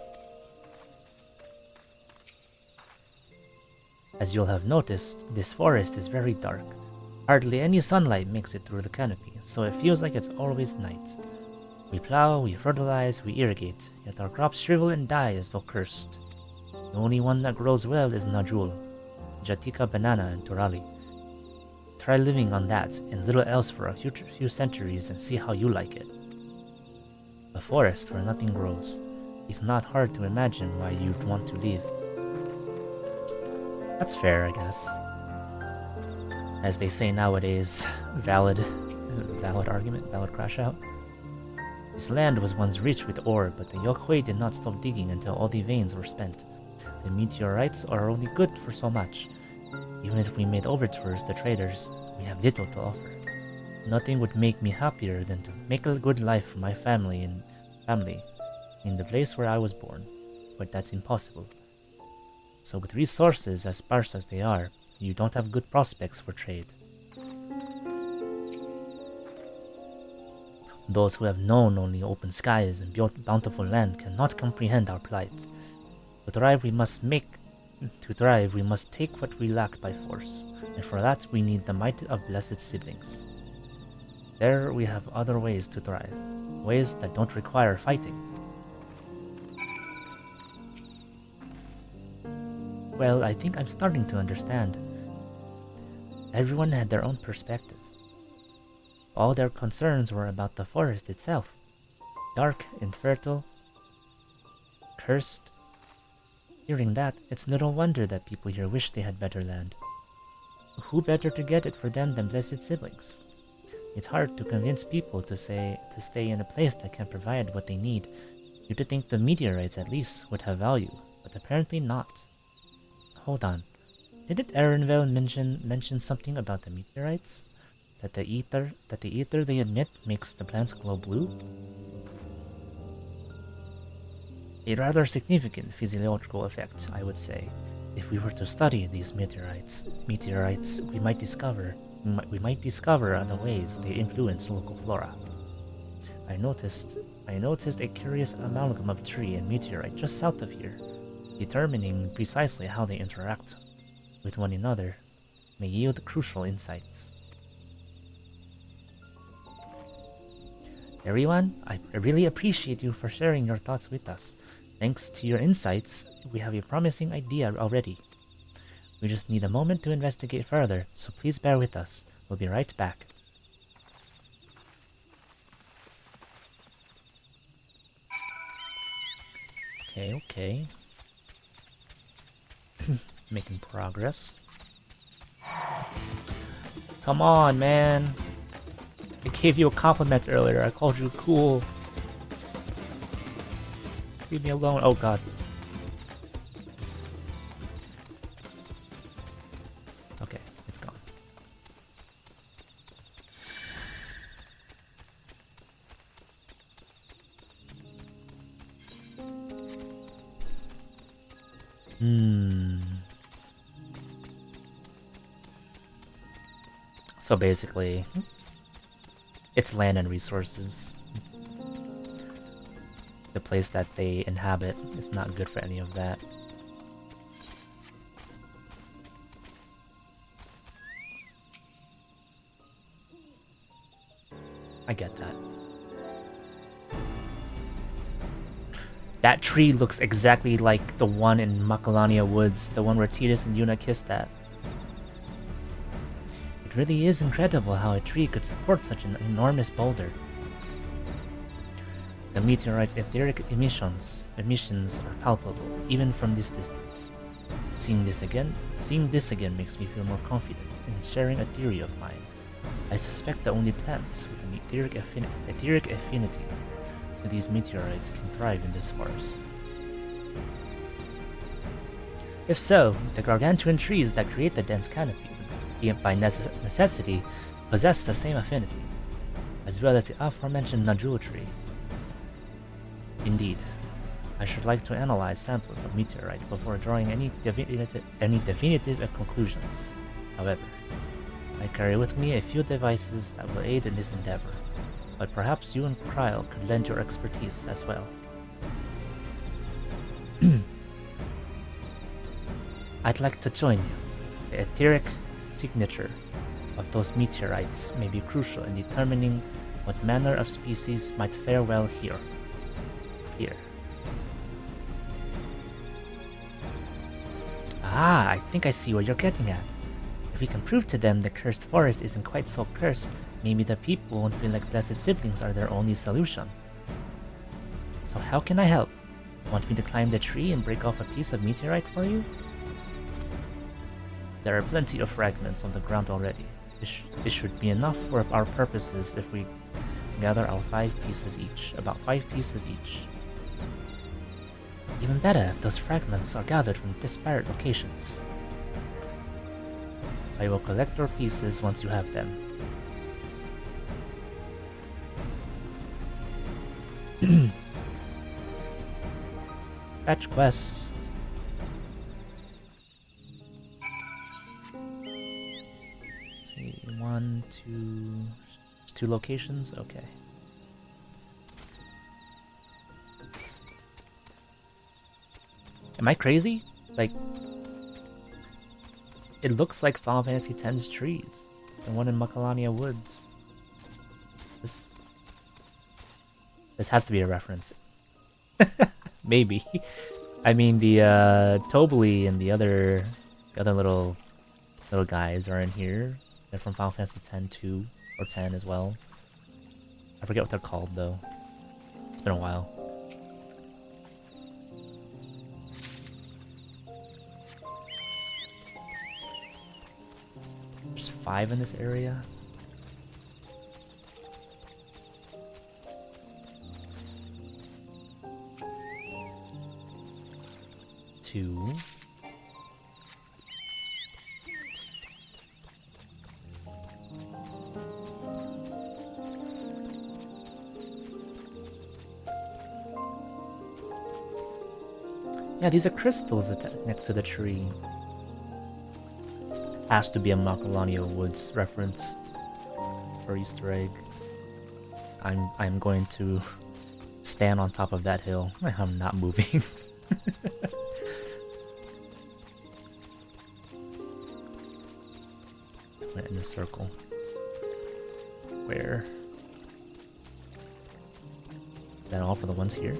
As you'll have noticed, this forest is very dark. Hardly any sunlight makes it through the canopy, so it feels like it's always night. We plow, we fertilize, we irrigate, yet our crops shrivel and die as though cursed. The only one that grows well is Najul, Jatika banana and Turali. Try living on that and little else for a few centuries and see how you like it. A forest where nothing grows. It's not hard to imagine why you'd want to leave. That's fair, I guess. As they say nowadays, valid argument, valid crash out. This land was once rich with ore, but the Yokwei did not stop digging until all the veins were spent. The meteorites are only good for so much. Even if we made overtures to traders, we have little to offer. Nothing would make me happier than to make a good life for my family in the place where I was born, but that's impossible. So with resources as sparse as they are, you don't have good prospects for trade. Those who have known only open skies and bountiful land cannot comprehend our plight. To thrive, we must take what we lack by force, and for that we need the might of blessed siblings. There we have other ways to thrive, ways that don't require fighting. Well, I think I'm starting to understand. Everyone had their own perspective. All their concerns were about the forest itself. Dark, infertile, cursed. Hearing that, it's little wonder that people here wish they had better land. Who better to get it for them than blessed siblings? It's hard to convince people to stay in a place that can provide what they need. You'd think the meteorites at least would have value, but apparently not. Hold on. Didn't Erenville mention something about the meteorites? That the ether they emit makes the plants glow blue? A rather significant physiological effect, I would say. If we were to study these meteorites, we might discover other ways they influence local flora. I noticed a curious amalgam of tree and meteorite just south of here. Determining precisely how they interact with one another may yield crucial insights. Everyone, I really appreciate you for sharing your thoughts with us. Thanks to your insights, we have a promising idea already. We just need a moment to investigate further, so please bear with us. We'll be right back. Okay. Making progress. Come on, man. I gave you a compliment earlier. I called you cool. Leave me alone. Oh god. Okay, it's gone. So basically, it's land and resources. The place that they inhabit is not good for any of that. I get that. That tree looks exactly like the one in Macalania Woods, the one where Tidus and Yuna kissed at. It really is incredible how a tree could support such an enormous boulder. The meteorite's etheric emissions are palpable, even from this distance. Seeing this again makes me feel more confident in sharing a theory of mine. I suspect that only plants with an etheric affinity to these meteorites can thrive in this forest. If so, the gargantuan trees that create the dense canopy would, by necessity, possess the same affinity, as well as the aforementioned nodule tree. Indeed, I should like to analyze samples of meteorite before drawing any definitive conclusions. However, I carry with me a few devices that will aid in this endeavor, but perhaps you and Kryle could lend your expertise as well. I'd like to join you. The etheric signature of those meteorites may be crucial in determining what manner of species might fare well here. Ah, I think I see what you're getting at. If we can prove to them the cursed forest isn't quite so cursed, maybe the people won't feel like blessed siblings are their only solution. So how can I help? Want me to climb the tree and break off a piece of meteorite for you? There are plenty of fragments on the ground already. It should be enough for our purposes if we gather our 5 pieces each, about 5 pieces each. Even better if those fragments are gathered from disparate locations. I will collect your pieces once you have them. Fetch quest. Let's see, 1, 2... 2 locations? Okay. Am I crazy? Like, it looks like Final Fantasy X's trees. The one in Macalania Woods. This has to be a reference. Maybe. I mean, the Tobli and the other little guys are in here. They're from Final Fantasy X-2 or 10 as well. I forget what they're called though. It's been a while. There's 5 in this area. Two. Yeah, these are crystals next to the tree. Has to be a Macalania Woods reference or Easter egg. I'm going to stand on top of that hill. I'm not moving. Went in a circle. Where? Is that all for the ones here?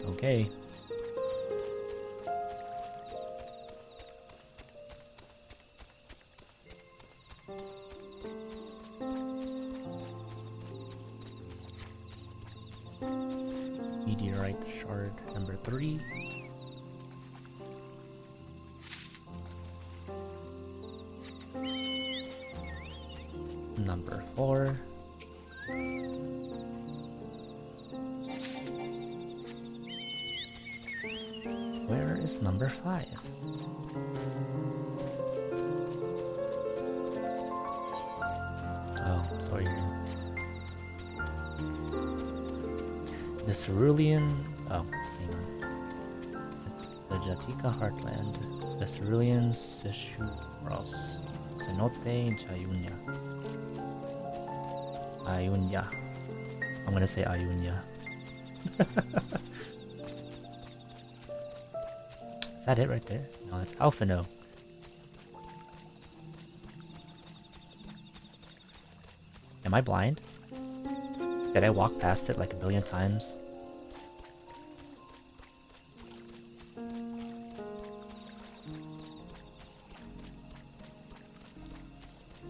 Okay. Meteorite shard number 3. Number 4. Where is number 5? Oh, sorry. The Cerulean... Oh, hang on. The Jatika Heartland. The Cerulean Seshuros. Cenote Jayunya. Ayunya. I'm gonna say Ayunya. Is that it right there? No, that's Alphino. Am I blind? Did I walk past it like a billion times?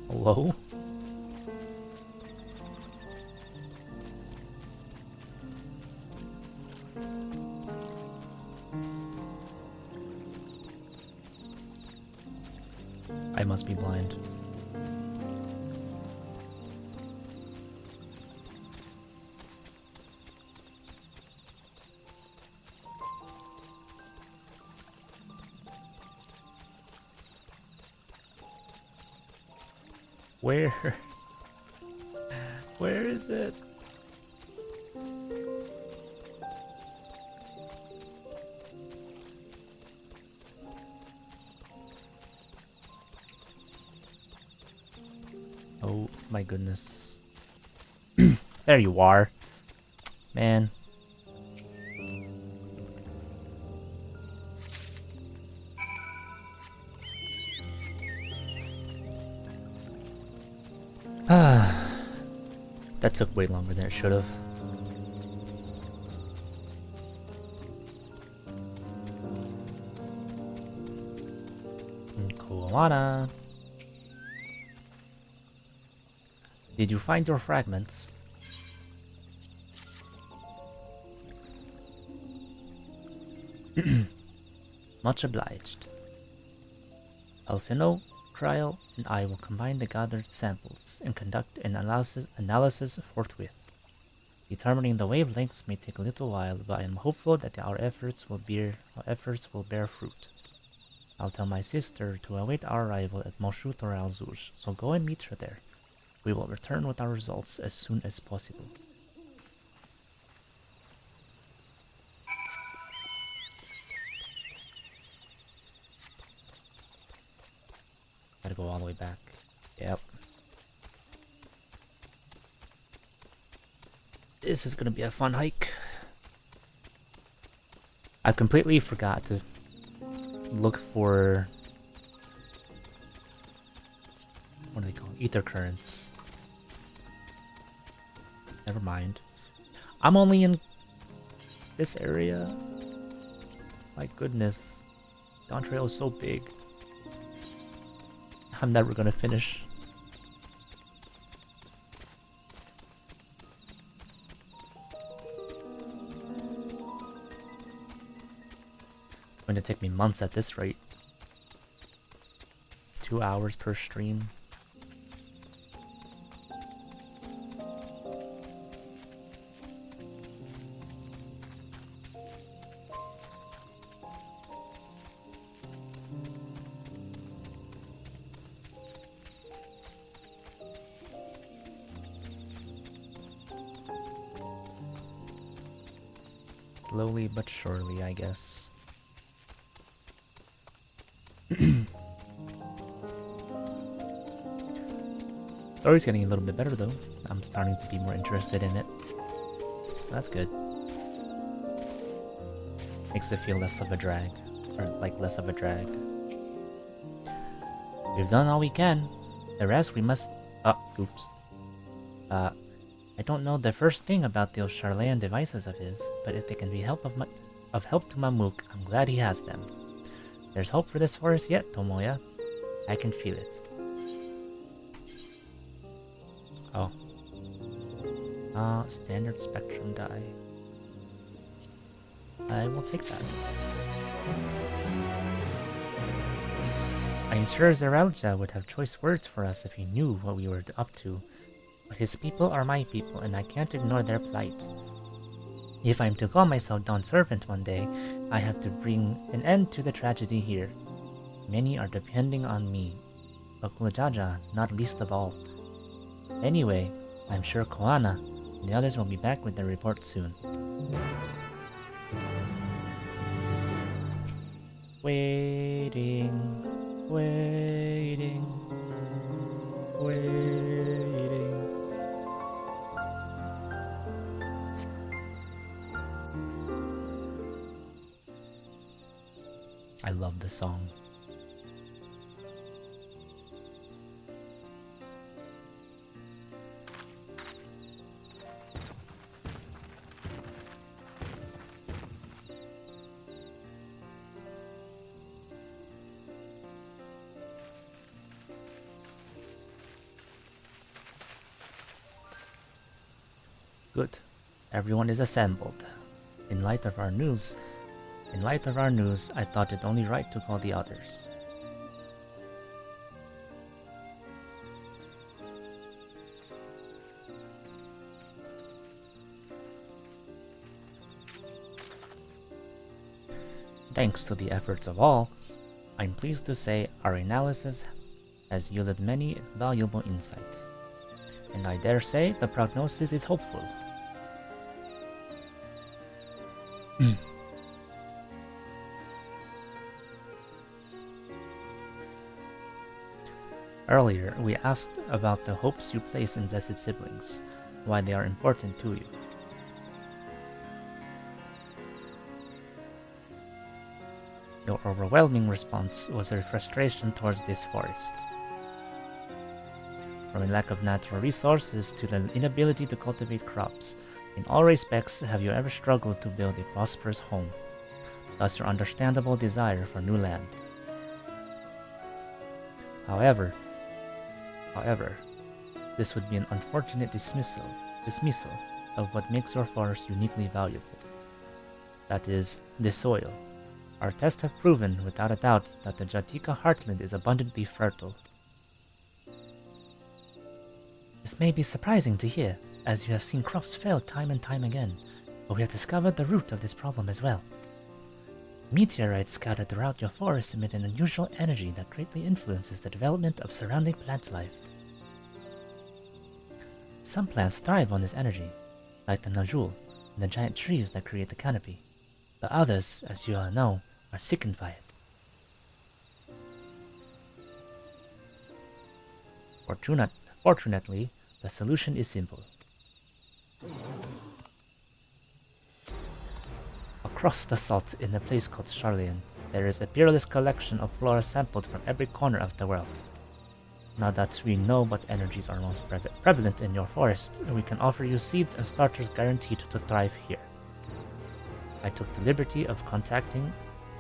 Oh, Hello? I must be blind. Where? Where is it? Oh my goodness. There you are. Man. That took way longer than it should have. Koala. Did you find your fragments? Much obliged. Alfino, Trial, and I will combine the gathered samples and conduct an analysis forthwith. Determining the wavelengths may take a little while, but I am hopeful that our efforts will bear fruit. I'll tell my sister to await our arrival at Moshu Toralzuj, so go and meet her there. We will return with our results as soon as possible. Gotta go all the way back. Yep. This is gonna be a fun hike. I completely forgot to look for... what do they call it? Ether currents. Never mind. I'm only in this area. My goodness. Dawntrail is so big. I'm never gonna finish. It's going to take me months at this rate. 2 hours per stream. Slowly but surely, I guess. Story's getting a little bit better though. I'm starting to be more interested in it. So that's good. Makes it feel less of a drag. Or like less of a drag. We've done all we can. The rest we must... oh, oops. I don't know the first thing about those Charlayan devices of his, but if they can be help to Mamook, I'm glad he has them. There's hope for this forest yet, Tomoya. I can feel it. Oh. Standard spectrum dye. I will take that. I'm sure Zeralja would have choice words for us if he knew what we were up to. But his people are my people, and I can't ignore their plight. If I'm to call myself Dawn Servant one day, I have to bring an end to the tragedy here. Many are depending on me, Okulajaja not least of all. Anyway, I'm sure Koana and the others will be back with their report soon. Waiting, waiting, waiting. I love this song. Good. Everyone is assembled. In light of our news, I thought it only right to call the others. Thanks to the efforts of all, I'm pleased to say our analysis has yielded many valuable insights, and I dare say the prognosis is hopeful. Earlier, we asked about the hopes you place in blessed siblings, why they are important to you. Your overwhelming response was a frustration towards this forest. From a lack of natural resources to the inability to cultivate crops, in all respects have you ever struggled to build a prosperous home, thus your understandable desire for new land. However, this would be an unfortunate dismissal of what makes your forest uniquely valuable. That is, the soil. Our tests have proven without a doubt that the Jatika heartland is abundantly fertile. This may be surprising to hear, as you have seen crops fail time and time again, but we have discovered the root of this problem as well. Meteorites scattered throughout your forest emit an unusual energy that greatly influences the development of surrounding plant life. Some plants thrive on this energy, like the Najul and the giant trees that create the canopy, but others, as you all know, are sickened by it. Fortunately, the solution is simple. Across the salt in a place called Charlian, there is a peerless collection of flora sampled from every corner of the world. Now that we know what energies are most prevalent in your forest, we can offer you seeds and starters guaranteed to thrive here. I took the liberty of contacting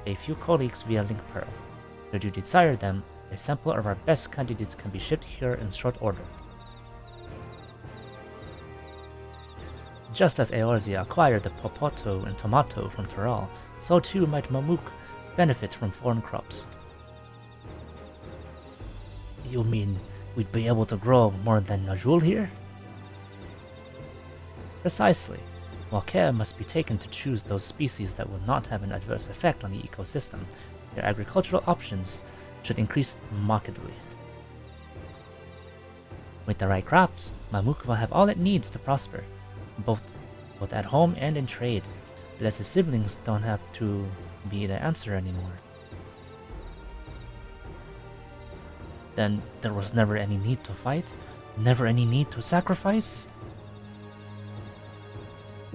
a few colleagues via Link Pearl. Should you desire them, a sample of our best candidates can be shipped here in short order. Just as Eorzea acquired the Popoto and Tomato from Tyrol, so too might Mamuk benefit from foreign crops. You mean we'd be able to grow more than Najul here? Precisely. While care must be taken to choose those species that will not have an adverse effect on the ecosystem, your agricultural options should increase markedly. With the right crops, Mamuk will have all it needs to prosper, both at home and in trade. Blessed siblings don't have to be the answer anymore. Then there was never any need to fight? Never any need to sacrifice?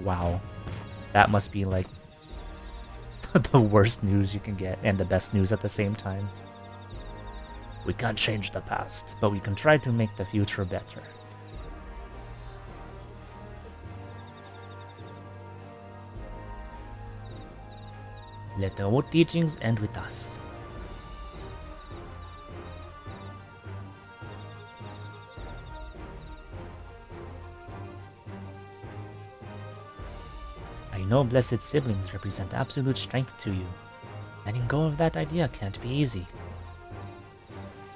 Wow. That must be like the worst news you can get and the best news at the same time. We can't change the past, but we can try to make the future better. Let the old teachings end with us. I know blessed siblings represent absolute strength to you. Letting go of that idea can't be easy.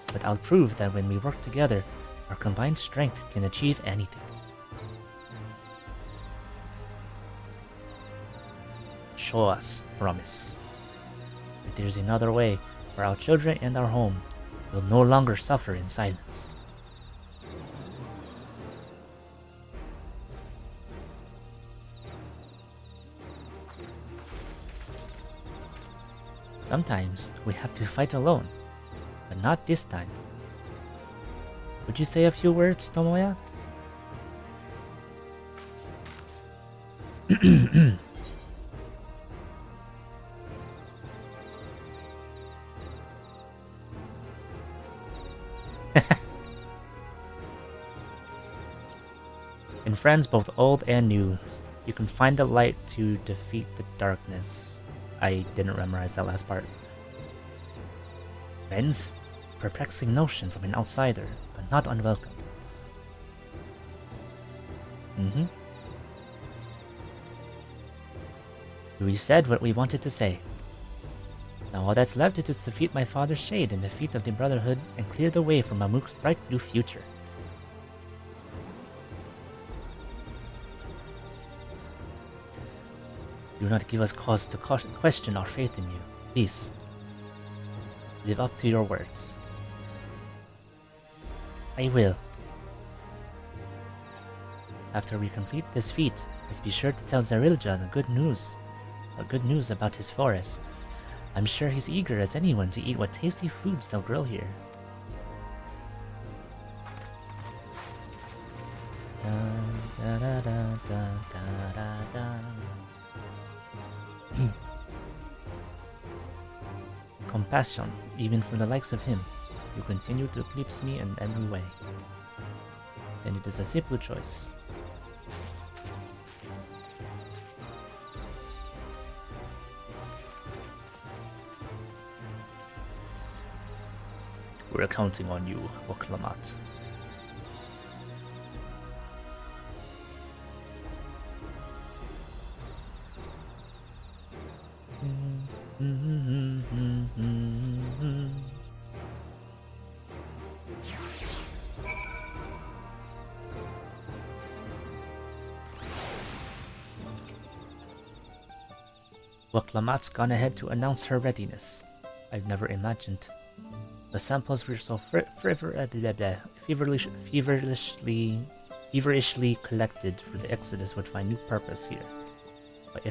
But I'll prove that when we work together, our combined strength can achieve anything. Show us, promise. If there's another way, for our children and our home will no longer suffer in silence. Sometimes we have to fight alone, but not this time. Would you say a few words, Tomoya? In friends both old and new, you can find the light to defeat the darkness. I didn't memorize that last part. Friends? Perplexing notion from an outsider, but not unwelcome. We said what we wanted to say. Now all that's left is to defeat my father's shade in the feet of the Brotherhood and clear the way for Mamuk's bright new future. Do not give us cause to question our faith in you. Please, live up to your words. I will. After we complete this feat, let's be sure to tell Zarilja the good news about his forest. I'm sure he's eager as anyone to eat what tasty foods they'll grow here. Da, da, da, da, da, da, da. Compassion, even for the likes of him, who continue to eclipse me in every way. Then it is a simple choice. We're counting on you, Waklamat. Waklamat's gone ahead to announce her readiness. I've never imagined the samples we so feverishly collected for the Exodus would find new purpose here. But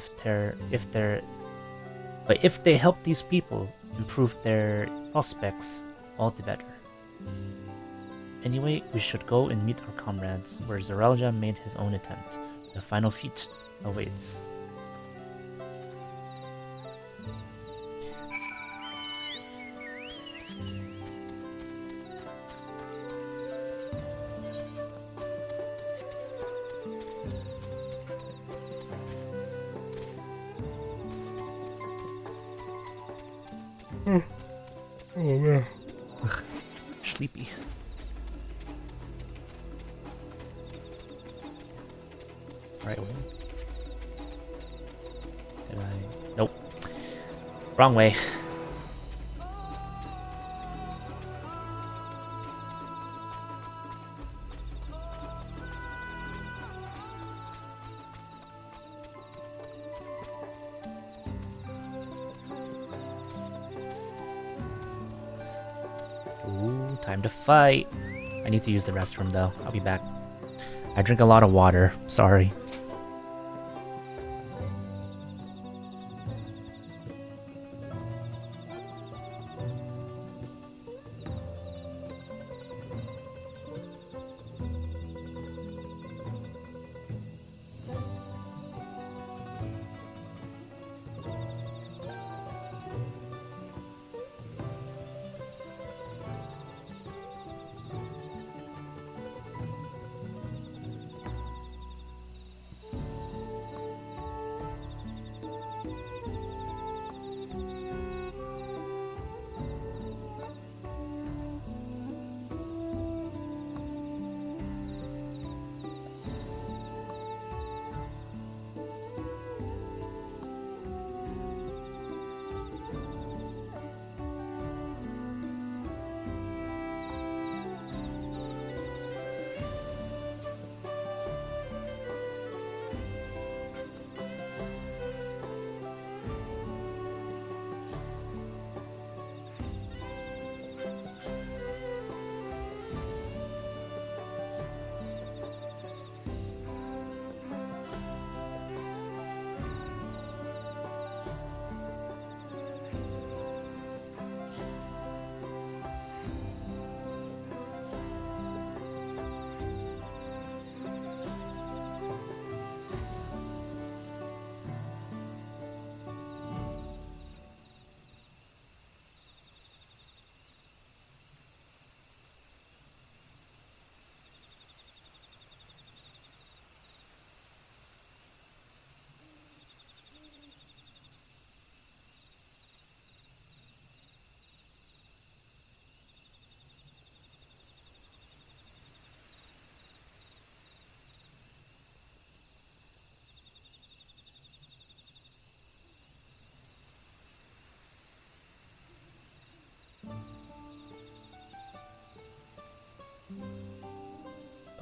if they help these people improve their prospects, all the better. Anyway, we should go and meet our comrades, where Zaralja made his own attempt. The final feat awaits. Oh man. Sleepy. Right way. Did I? Nope. Wrong way. Ooh, time to fight. I need to use the restroom though. I'll be back. I drink a lot of water. Sorry.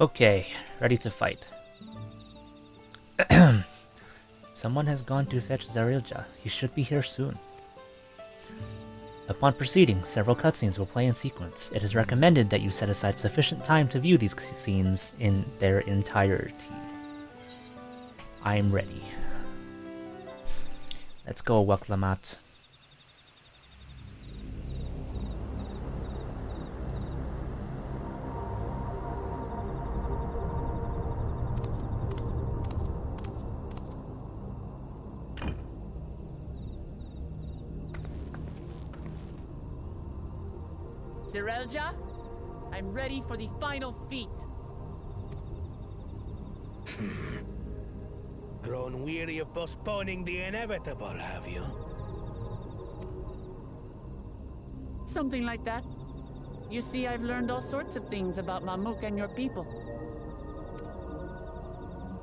Okay, ready to fight. Someone has gone to fetch Zarilja. He should be here soon. Upon proceeding, several cutscenes will play in sequence. It is recommended that you set aside sufficient time to view these scenes in their entirety. I am ready. Let's go, Waklamat. Zerelja, I'm ready for the final feat. Grown weary of postponing the inevitable, have you? Something like that. You see, I've learned all sorts of things about Mamuk and your people.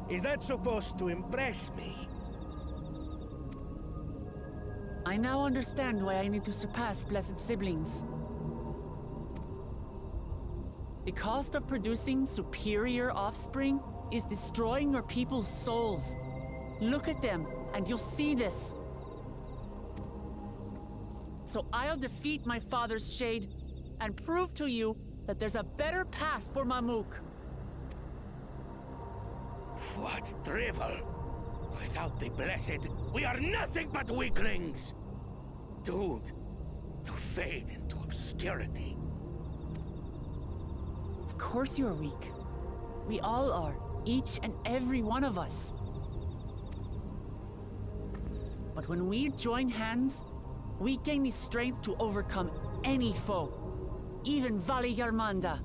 Is that supposed to impress me? I now understand why I need to surpass blessed siblings. The cost of producing superior offspring is destroying your people's souls. Look at them, and you'll see this. So I'll defeat my father's shade, and prove to you that there's a better path for Mamuk. What drivel! Without the blessed, we are nothing but weaklings! Doomed to fade into obscurity. Of course you're weak. We all are, each and every one of us. But when we join hands, we gain the strength to overcome any foe, even Vali Yarmanda.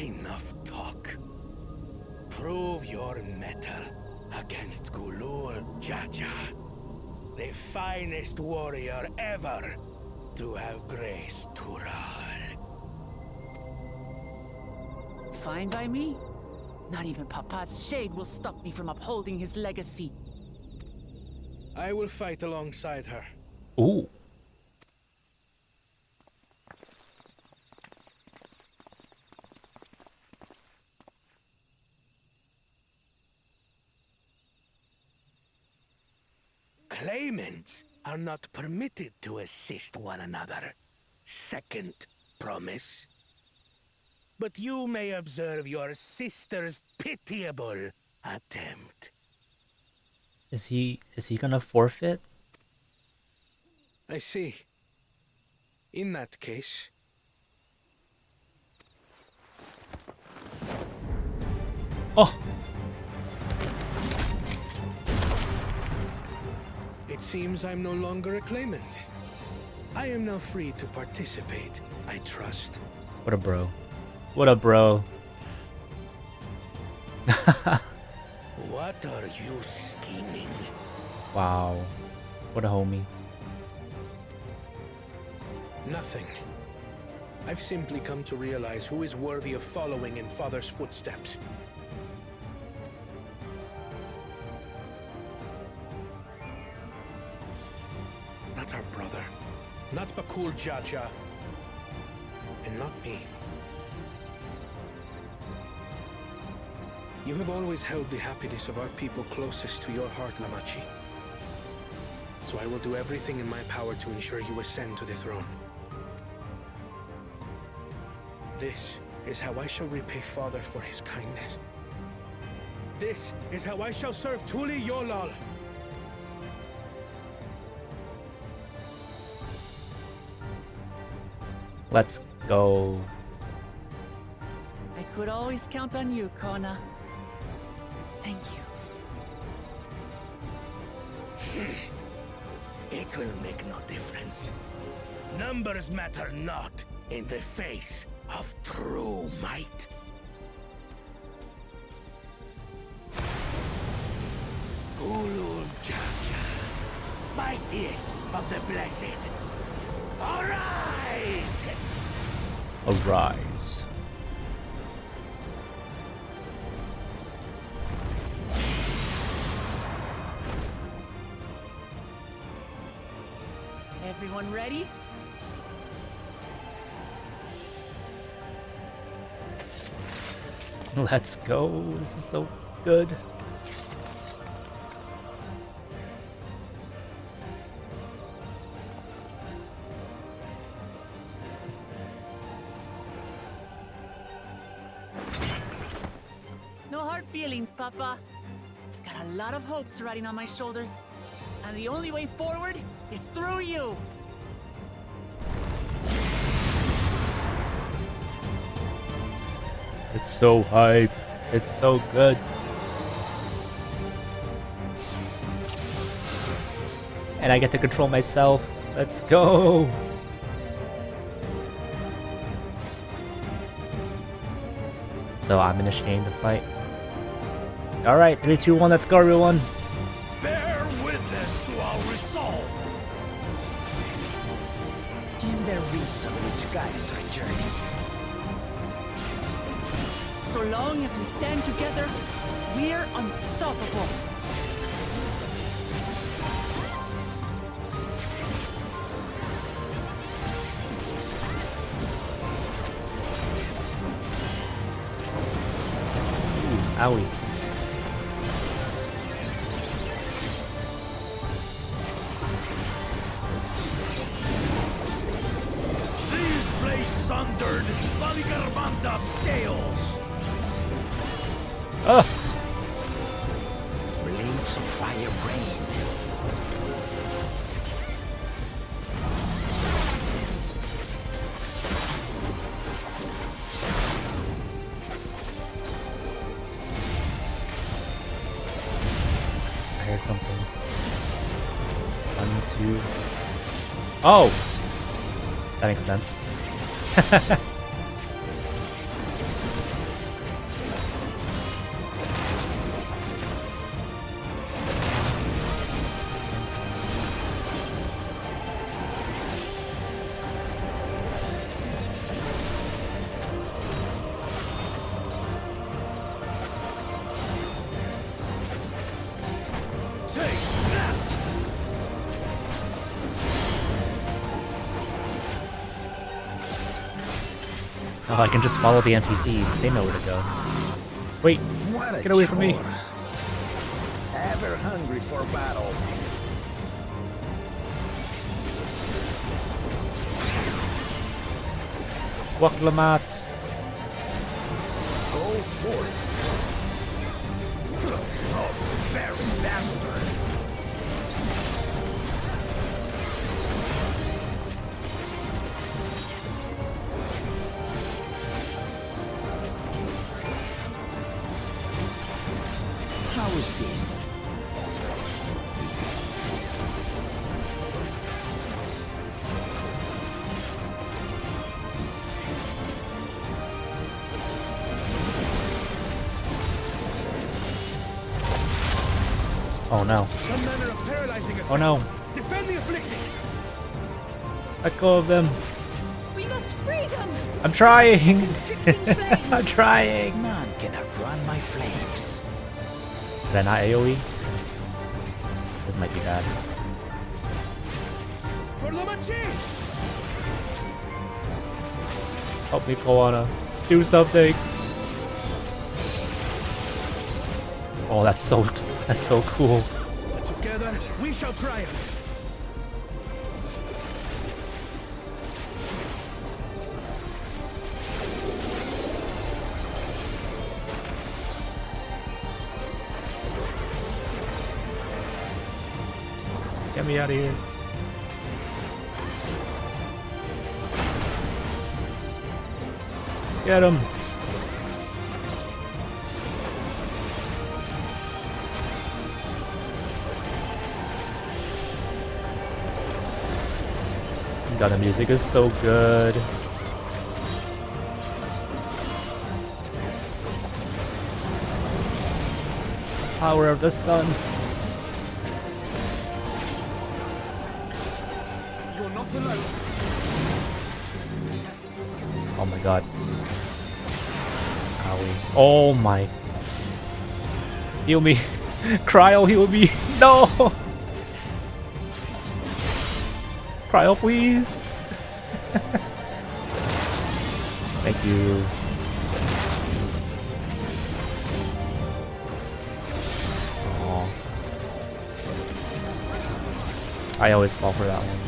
Enough talk. Prove your mettle against Gulul Jaja, the finest warrior ever to have graced Tural. Fine by me. Not even Papa's shade will stop me from upholding his legacy. I will fight alongside her. Ooh. Claimants are not permitted to assist one another. Second promise. But you may observe your sister's pitiable attempt. Is he gonna forfeit? I see. In that case... Oh! It seems I'm no longer a claimant. I am now free to participate, I trust. What a bro. What a bro. What are you scheming? Wow. What a homie. Nothing. I've simply come to realize who is worthy of following in Father's footsteps. Not our brother. Not Bakul Jaja. And not me. You have always held the happiness of our people closest to your heart, Lamachi. So I will do everything in my power to ensure you ascend to the throne. This is how I shall repay Father for his kindness. This is how I shall serve Tuli Yolal. Let's go. I could always count on you, Kona. Thank you. It will make no difference. Numbers matter not in the face of true might. Gulul Jaja, mightiest of the blessed, arise! Arise. Everyone ready? Let's go. This is so good. No hard feelings, Papa. I've got a lot of hopes riding on my shoulders, and the only way forward is through you. It's so hype. It's so good. And I get to control myself. Let's go. So I'm initiating the fight. Alright, 3, 2, 1, let's go everyone. Bear witness to our resolve. In the reason which guides our journey. So long as we stand together, we're unstoppable. Owie. These blades sundered Valigarbanta's scales. Oh! Blades of fire rain. I heard something. 1, 2. Oh! That makes sense. Oh, I can just follow the NPCs. They know where to go. Wait, get away from me. Ever hungry for battle. Waklamat. Go forth. Oh, very bastard. How is this? Oh no. Some manner of paralyzing effect. Oh no. Defend the afflicted. Let go of them. We must free them! I'm trying. Constricting flames! I'm trying. None can outrun my flames. Did I not AoE? This might be bad. For the machine! Help me, Koana. Do something. Oh, that's so cool. Together, we shall triumph. Get me out of here. Get him. God, the music is so good. Power of the sun. You're not alone. Oh my god. Owie. Oh my. Heal me. Cryo, heal me. No! Cryo, please. Thank you. Aww. I always fall for that one.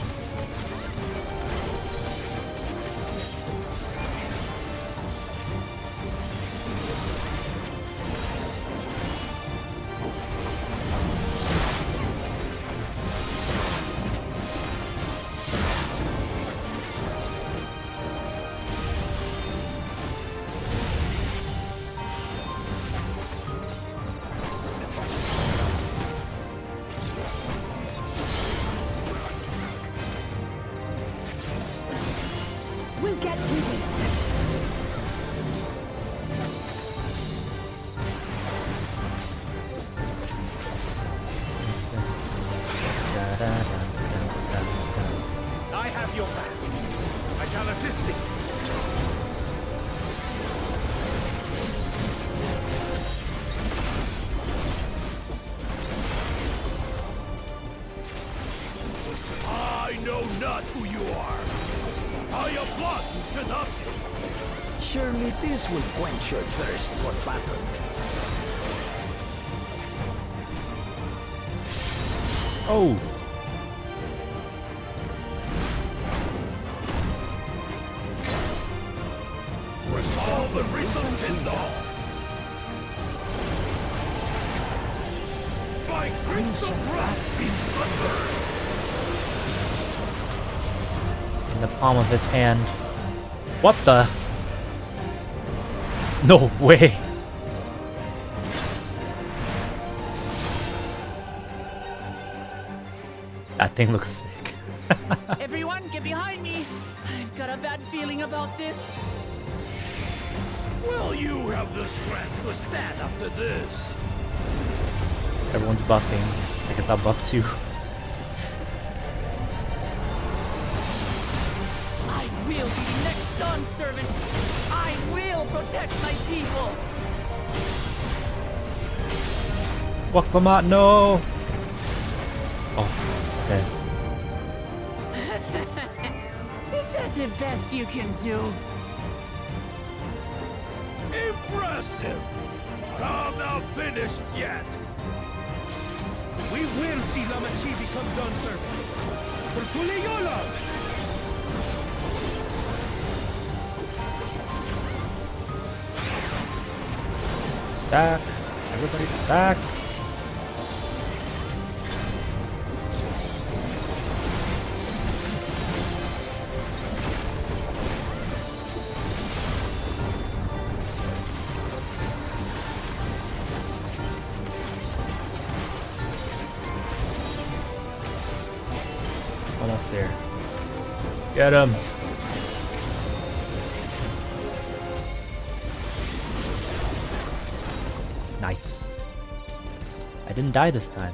We'll get through this. I have your back. I shall assist thee. I know not who you are. I applaud you, tenacity. Surely this will quench your thirst for battle. Oh. Resolve the risen Kindle. By grace of wrath be sundered. In the palm of his hand. What the? No way. That thing looks sick. Everyone, get behind me! I've got a bad feeling about this. Will you have the strength to stand after this? Everyone's buffing. I guess I'll buff too. I will be the next Dawn servant. I will protect my people. Wakamat, no! Oh, okay. Is that the best you can do? Impressive! But I'm not finished yet. We will see Lamachi become Dawn servant. For Tuliyola! Stack. Everybody stack. Almost there. Get him. Nice. I didn't die this time.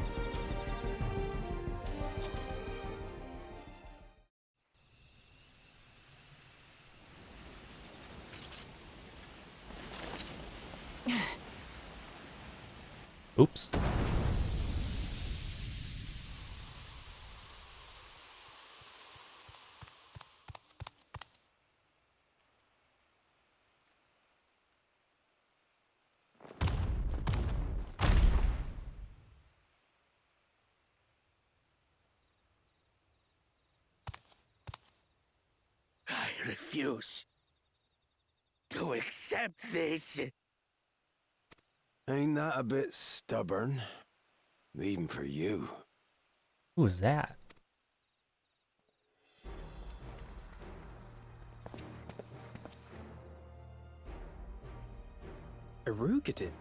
Oops. I refuse to accept this. Ain't that a bit stubborn? Even for you. Who is that? Erugated?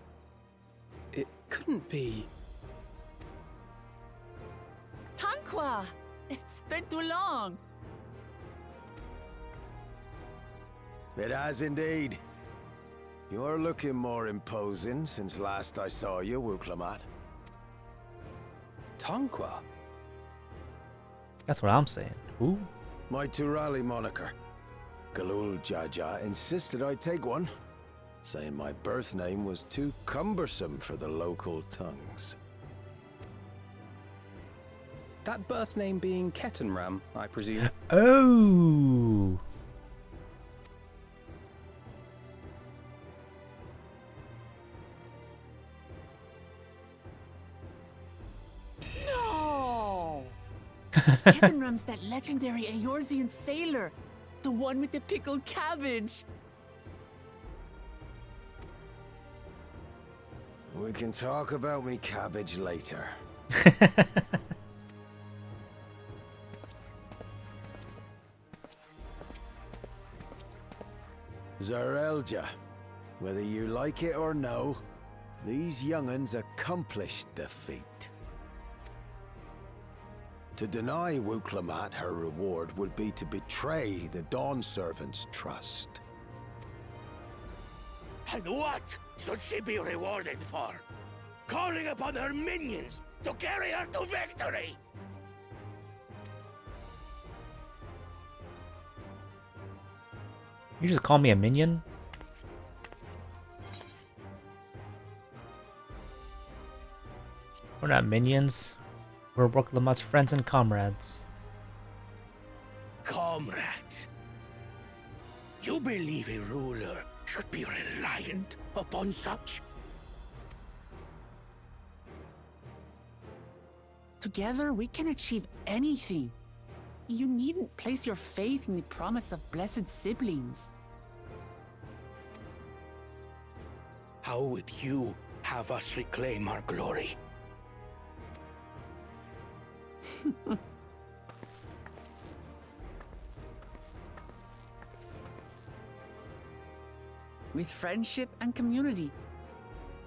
It couldn't be... Tanqua! It's been too long. It has indeed. You're looking more imposing since last I saw you, Wuklamat. Tanqua? That's what I'm saying. Who? My Turali moniker. Galul Jaja insisted I take one, saying my birth name was too cumbersome for the local tongues. That birth name being Kettenram, I presume. Oh. No! Kettenram's that legendary Eorzean sailor. The one with the pickled cabbage. We can talk about me cabbage later. Zarelja, whether you like it or no, these young'uns accomplished the feat. To deny Wuklamat her reward would be to betray the Dawn Servant's trust. And what should she be rewarded for? Calling upon her minions to carry her to victory! You just call me a minion? We're not minions. We're Wuklamat's friends and comrades. Comrades? You believe a ruler should be reliant upon such? Together, we can achieve anything. You needn't place your faith in the promise of blessed siblings. How would you have us reclaim our glory? With friendship and community.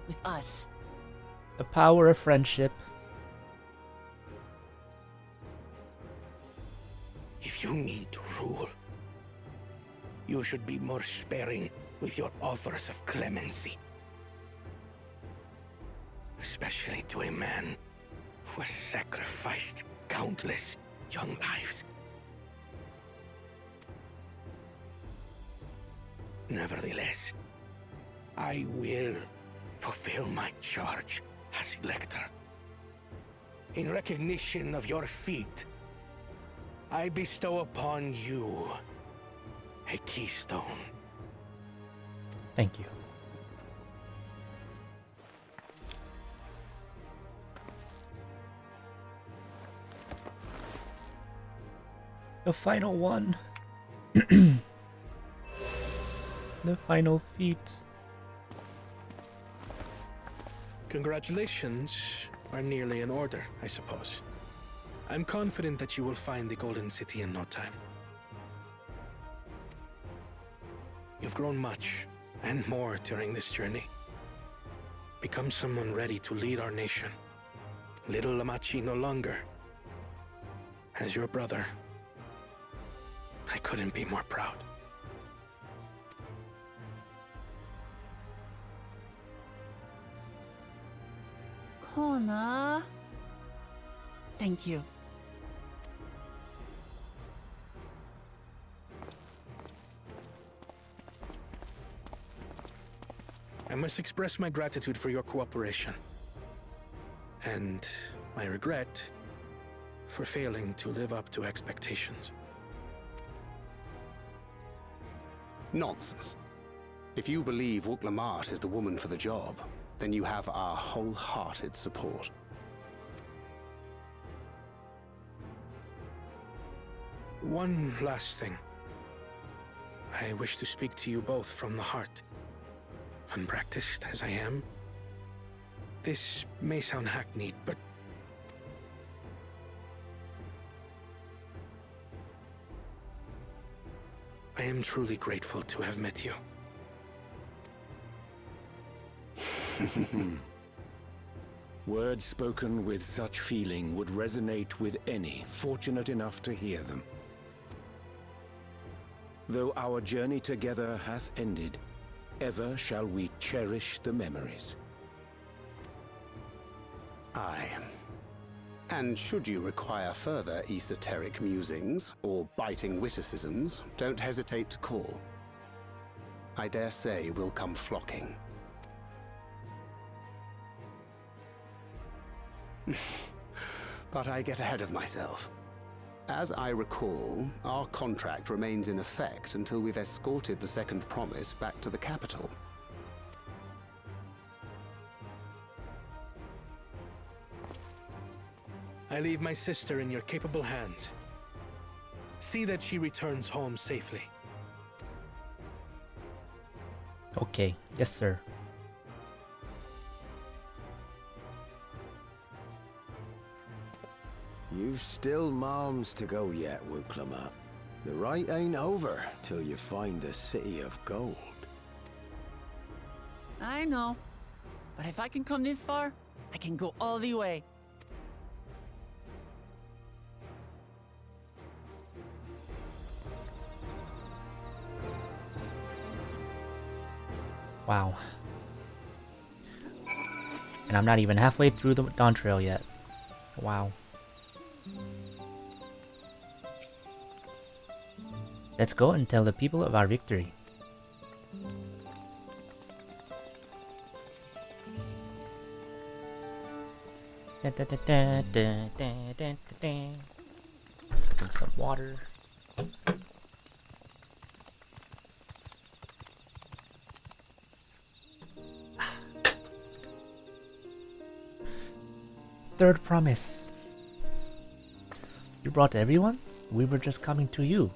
With us. The power of friendship. If you mean to rule, you should be more sparing with your offers of clemency. Especially to a man who has sacrificed countless young lives. Nevertheless, I will fulfill my charge as Elector. In recognition of your feat, I bestow upon you a keystone. Thank you. The final one. The final feat. Congratulations are nearly in order, I suppose. I'm confident that you will find the Golden City in no time. You've grown much, and more during this journey. Become someone ready to lead our nation. Little Lamachi no longer. As your brother, I couldn't be more proud. Kona. Thank you. I must express my gratitude for your cooperation. And my regret for failing to live up to expectations. Nonsense. If you believe Wuklamat is the woman for the job, then you have our wholehearted support. One last thing. I wish to speak to you both from the heart. Unpracticed as I am, this may sound hackneyed, but I am truly grateful to have met you. Words spoken with such feeling would resonate with any fortunate enough to hear them. Though our journey together hath ended, ever shall we cherish the memories. Aye. And should you require further esoteric musings or biting witticisms, don't hesitate to call. I dare say we'll come flocking. But I get ahead of myself. As I recall, our contract remains in effect until we've escorted the second promise back to the capital. I leave my sister in your capable hands. See that she returns home safely. Okay, yes sir. You've still malms to go yet, Wuklamat. The rite ain't over till you find the City of Gold. I know. But if I can come this far, I can go all the way. Wow. And I'm not even halfway through the Dawntrail yet. Wow. Let's go and tell the people of our victory. Drink some water. Third promise. You brought everyone? We were just coming to you.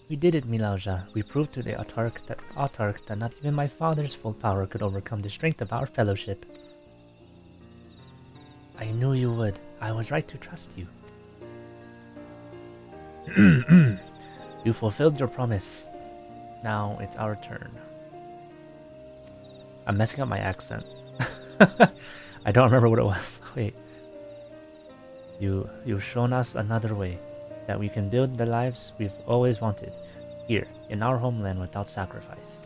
We did it, Milauja. We proved to the autarch that not even my father's full power could overcome the strength of our fellowship. I knew you would. I was right to trust you. You fulfilled your promise. Now it's our turn. I'm messing up my accent. I don't remember what it was. Wait. You've shown us another way, that we can build the lives we've always wanted, here, in our homeland without sacrifice.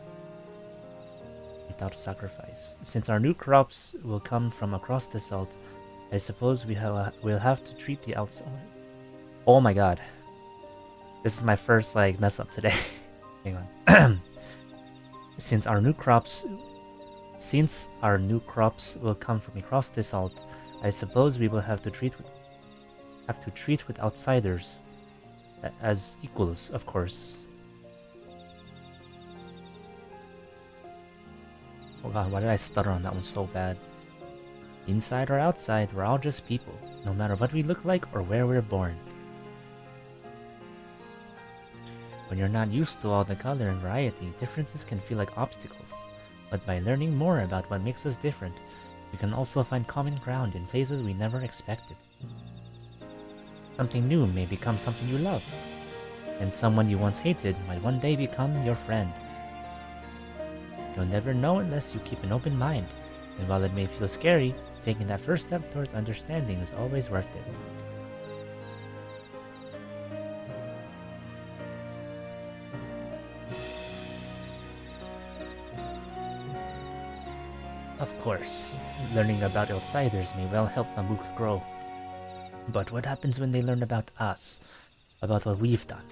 Without sacrifice. Since our new crops will come from across the salt, I suppose we'll have to treat the outside. Oh my god. This is my first mess up today. Hang on. Since our new crops will come from across the salt, I suppose we will have to treat with outsiders as equals, of course. Oh god, why did I stutter on that one so bad? Inside or outside, we're all just people, no matter what we look like or where we're born. When you're not used to all the color and variety, differences can feel like obstacles. But by learning more about what makes us different, we can also find common ground in places we never expected. Something new may become something you love, and someone you once hated might one day become your friend. You'll never know unless you keep an open mind, and while it may feel scary, taking that first step towards understanding is always worth it. Of course, learning about outsiders may well help Mamuk grow. But what happens when they learn about us? About what we've done?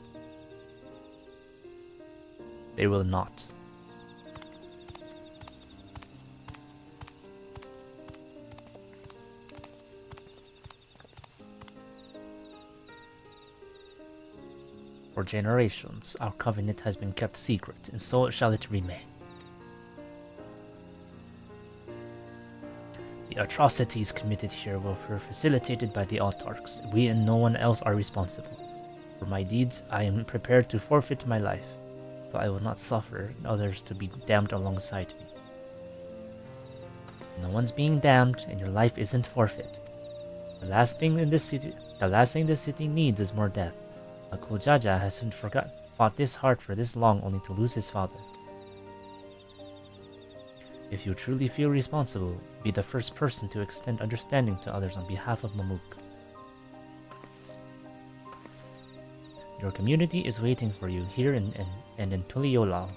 They will not. For generations, our covenant has been kept secret, and so shall it remain. The atrocities committed here were facilitated by the autarchs. We and no one else are responsible. For my deeds, I am prepared to forfeit my life, but I will not suffer others to be damned alongside me. No one's being damned, and your life isn't forfeit. The last thing this city needs is more death. Akujaja hasn't fought this hard for this long only to lose his father. If you truly feel responsible, be the first person to extend understanding to others on behalf of Mamuk. Your community is waiting for you here and in Tuliolal.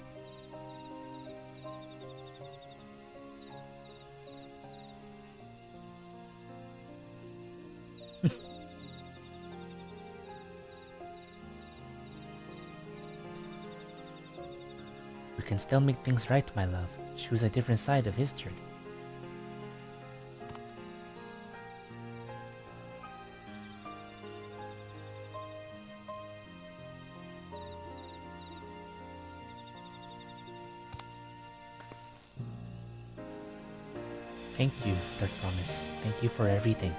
We can still make things right, my love. Choose a different side of history. Thank you, Third Promise. Thank you for everything.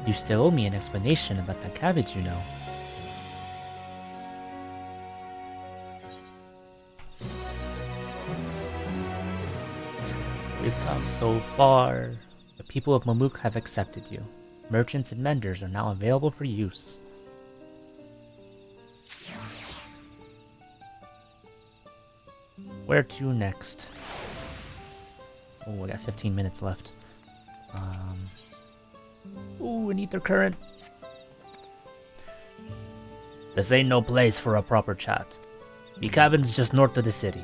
You still owe me an explanation about that cabbage, you know. We've come so far. The people of Mamuk have accepted you. Merchants and menders are now available for use. Where to next? Oh, I got 15 minutes left. Ooh, an ether current. This ain't no place for a proper chat. Me cabin's just north of the city.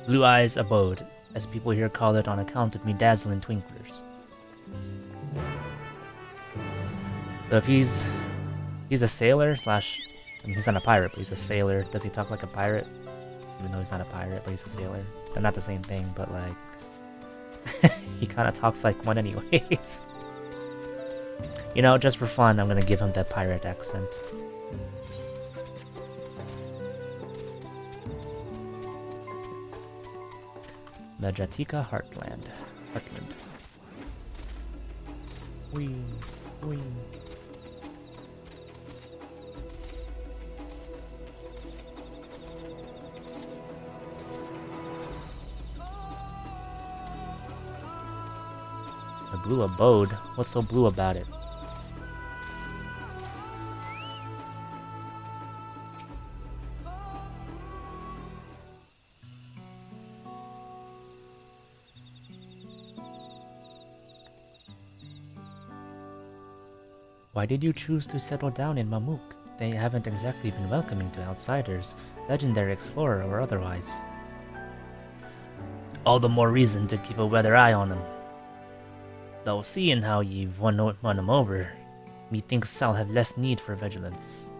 Blue Eyes Abode, as people here call it on account of me dazzling twinklers. So if he's a sailor slash, I mean, he's not a pirate, but he's a sailor. Does he talk like a pirate? Even though he's not a pirate, but he's a sailor. They're not the same thing, but like, he kind of talks like one anyways. You know, just for fun, I'm gonna give him that pirate accent. The Jatika Heartland. Wee, wee. The blue abode? What's so blue about it? Why did you choose to settle down in Mamuk? They haven't exactly been welcoming to outsiders, legendary explorer or otherwise. All the more reason to keep a weather eye on them. Though seeing how you've won him over, methinks I'll have less need for vigilance.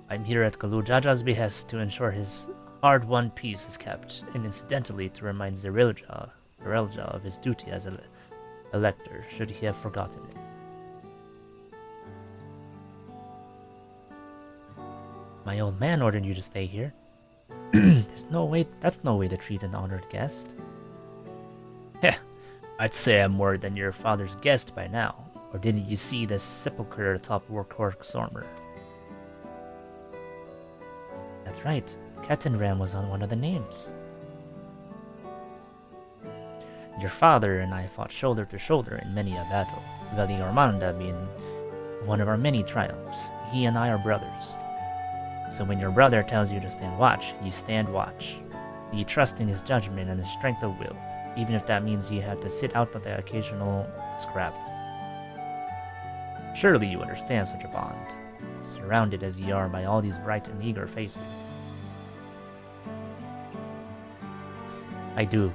I'm here at Galujaja's behest to ensure his hard-won peace is kept, and incidentally to remind Zerelja of his duty as a elector, should he have forgotten it. My old man ordered you to stay here. That's no way to treat an honored guest. Heh, I'd say I'm more than your father's guest by now. Or didn't you see the sepulchre atop Warcork Zormer? That's right, Kettenram was on one of the names. Your father and I fought shoulder to shoulder in many a battle, Veli Ormanda being one of our many triumphs. He and I are brothers. So when your brother tells you to stand watch, you stand watch. You trust in his judgment and his strength of will, even if that means you have to sit out the occasional scrap. Surely you understand such a bond, surrounded as ye are by all these bright and eager faces. I do.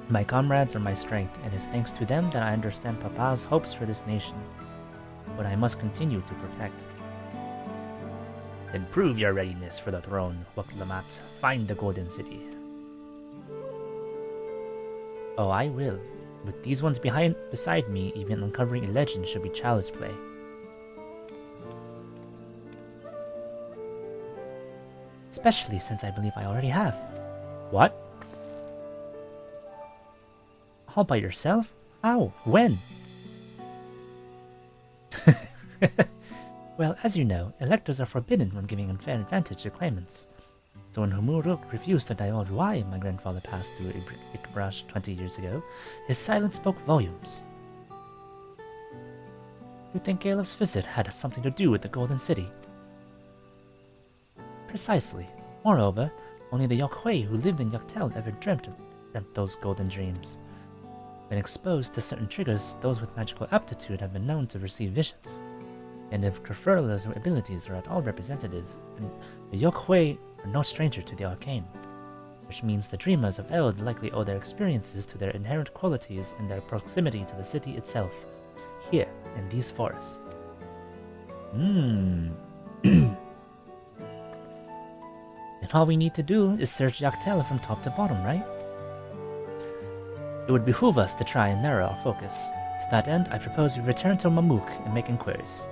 My comrades are my strength, and it's thanks to them that I understand Papa's hopes for this nation. But I must continue to protect. Then prove your readiness for the throne, Waklamat. Find the Golden City. Oh, I will. With these ones beside me, even uncovering a legend should be child's play. Especially since I believe I already have. What? All by yourself? How? When? Well, as you know, electors are forbidden from giving unfair advantage to claimants. So when Humuruk refused to divulge why my grandfather passed through Ikbrash 20 years ago, his silence spoke volumes. You think Caleb's visit had something to do with the Golden City? Precisely. Moreover, only the Yokhui who lived in Yoktel ever dreamt those golden dreams. When exposed to certain triggers, those with magical aptitude have been known to receive visions. And if Kerfurla's abilities are at all representative, then the Yokhui are no stranger to the arcane. Which means the dreamers of Eld likely owe their experiences to their inherent qualities and their proximity to the city itself, here in these forests. In all we need to do is search Yaktel from top to bottom, right? It would behoove us to try and narrow our focus. To that end, I propose we return to Mamook and make inquiries.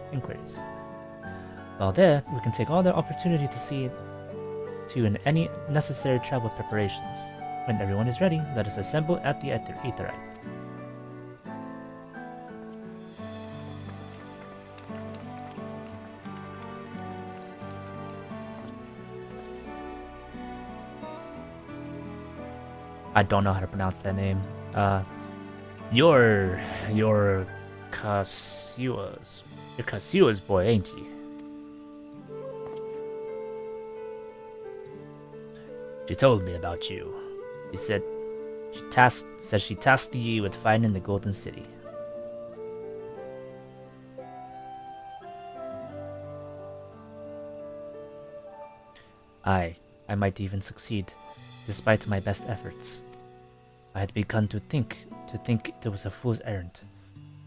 While there, we can take all the opportunity to see to in any necessary travel preparations. When everyone is ready, let us assemble at the Aetheryte. I don't know how to pronounce that name. You're Kasua's boy, ain't you? She told me about you. She said she tasked you with finding the Golden City. I might even succeed, despite my best efforts. I had begun to think it was a fool's errand.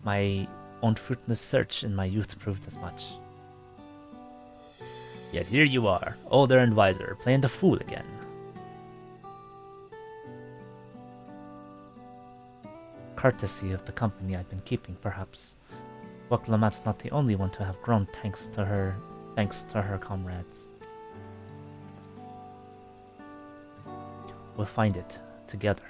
My own fruitless search in my youth proved as much. Yet here you are, older and wiser, playing the fool again. Courtesy of the company I've been keeping, perhaps. Waklamat's not the only one to have grown thanks to her comrades. We'll find it together.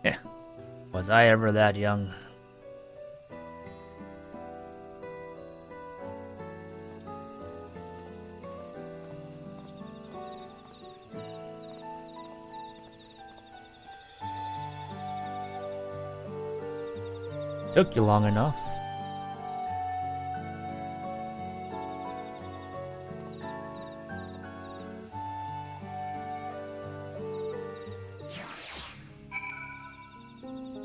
Yeah, was I ever that young? Took you long enough.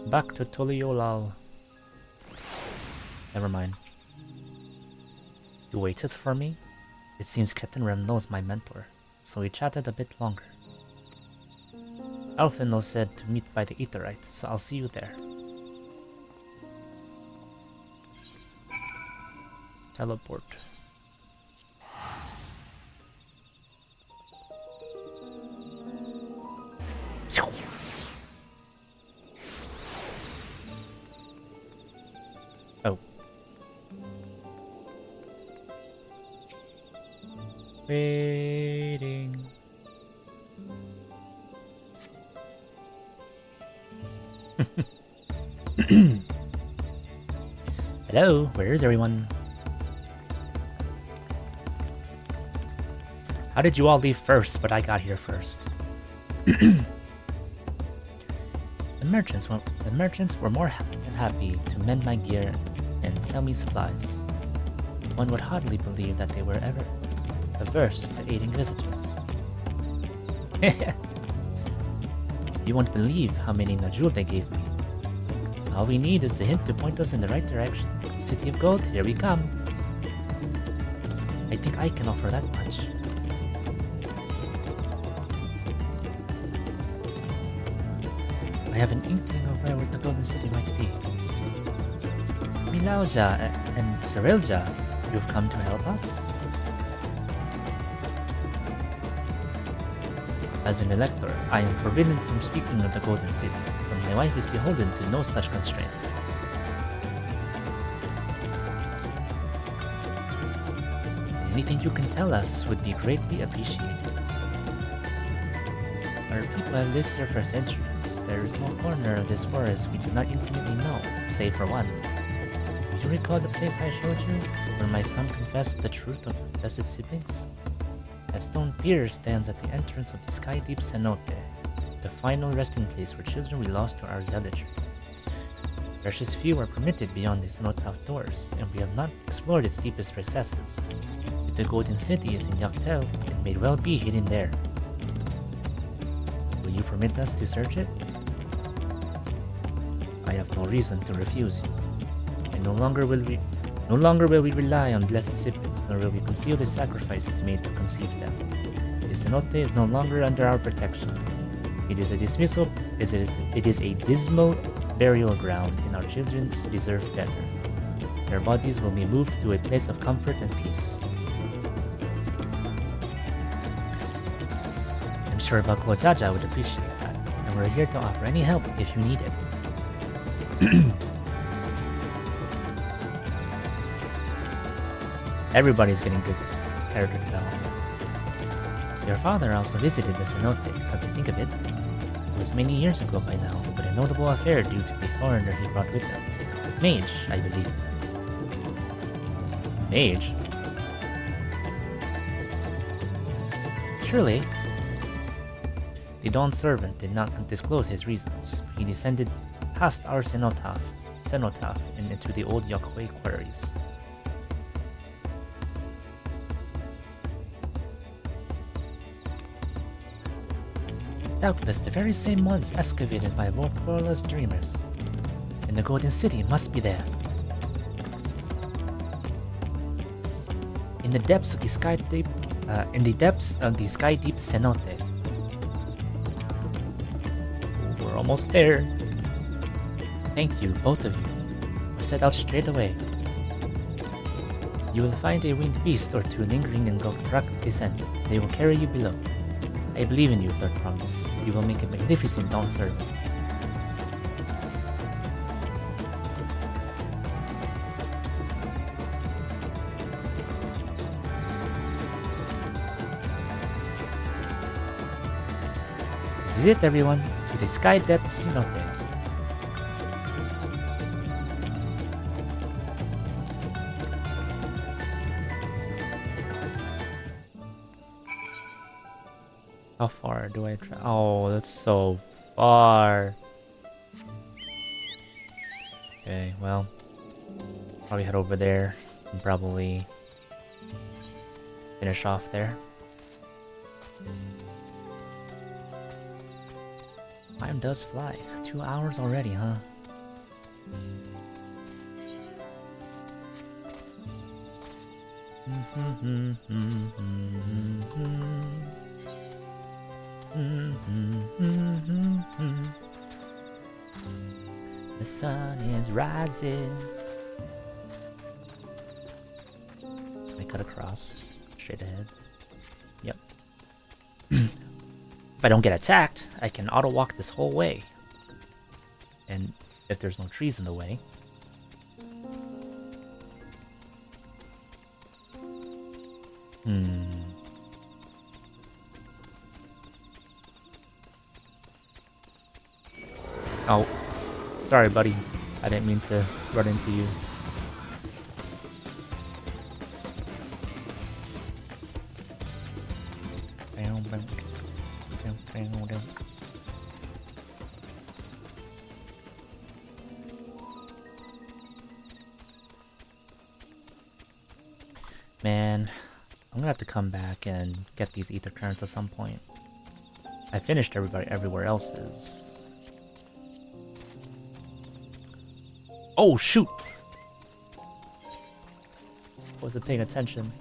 Back to Toliolal. Never mind. You waited for me? It seems Ketenrem knows my mentor, so we chatted a bit longer. Alfino said to meet by the Aetheryte, so I'll see you there. Teleport. Oh. Waiting. Hello, where is everyone? How did you all leave first, but I got here first? The merchants were more than happy to mend my gear and sell me supplies. One would hardly believe that they were ever averse to aiding visitors. You won't believe how many Najul they gave me. All we need is the hint to point us in the right direction. City of Gold, here we come. I think I can offer that much. I have an inkling of where the Golden City might be. Milauja and Cyrilja, you've come to help us? As an elector, I am forbidden from speaking of the Golden City, and my wife is beholden to no such constraints. Anything you can tell us would be greatly appreciated. Our people have lived here for centuries. There is no corner of this forest we do not intimately know, save for one. Do you recall the place I showed you, where my son confessed the truth of blessed siblings? That stone pier stands at the entrance of the Sky Deep Cenote, the final resting place for children we lost to our zealotry. Precious few are permitted beyond the cenote outdoors, and we have not explored its deepest recesses. If the Golden City is in Yaktel, it may well be hidden there. Will you permit us to search it? I have no reason to refuse you. And no longer will we rely on blessed siblings, nor will we conceal the sacrifices made to conceive them. The cenote is no longer under our protection. It is a dismal burial ground, and our children deserve better. Their bodies will be moved to a place of comfort and peace. I'm sure Bakuo Jaja would appreciate that, and we're here to offer any help if you need it. Everybody's getting good character development. Your father also visited the cenote, come to think of it. It was many years ago by now, but a notable affair due to the foreigner he brought with him. Mage, I believe. Mage? Surely. The Dawn servant did not disclose his reasons. He descended past our cenotaph and into the old Yokwei quarries. Doubtless the very same ones excavated by Vorpola's dreamers. And the Golden City must be there. In the depths of the sky deep cenote. We're almost there. Thank you, both of you. We'll set out straight away. You will find a winged beast or two lingering in Gokrak descent. They will carry you below. I believe in you, Third Promise. You will make a magnificent Dawn servant. This is it, everyone. To the Sky Depth Cenote. How far do I try? Oh, that's so far. Okay, well, probably head over there and probably finish off there. Time does fly. 2 hours already, huh? The sun is rising. Can I cut across? Straight ahead. Yep. If I don't get attacked, I can auto walk this whole way. And if there's no trees in the way. Oh, sorry, buddy. I didn't mean to run into you. Man, I'm gonna have to come back and get these ether currents at some point. I finished everywhere else's. Oh shoot! Wasn't paying attention.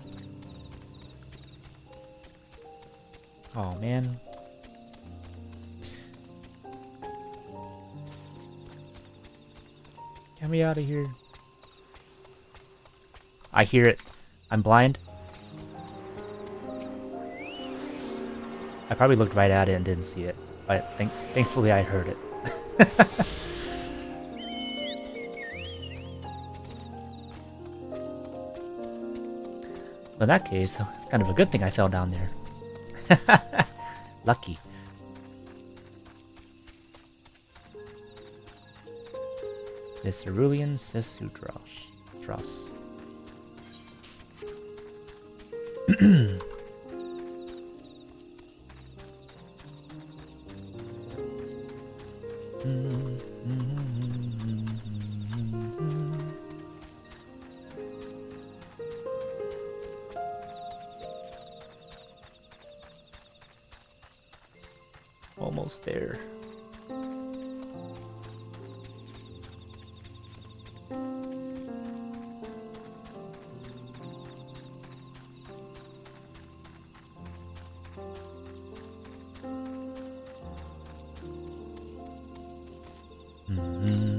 Oh man. Get me out of here. I hear it. I'm blind. I probably looked right at it and didn't see it, but thankfully I heard it. Well, in that case, it's kind of a good thing I fell down there. Lucky. The Cerulean Sesudros. Almost there. Mm-hmm.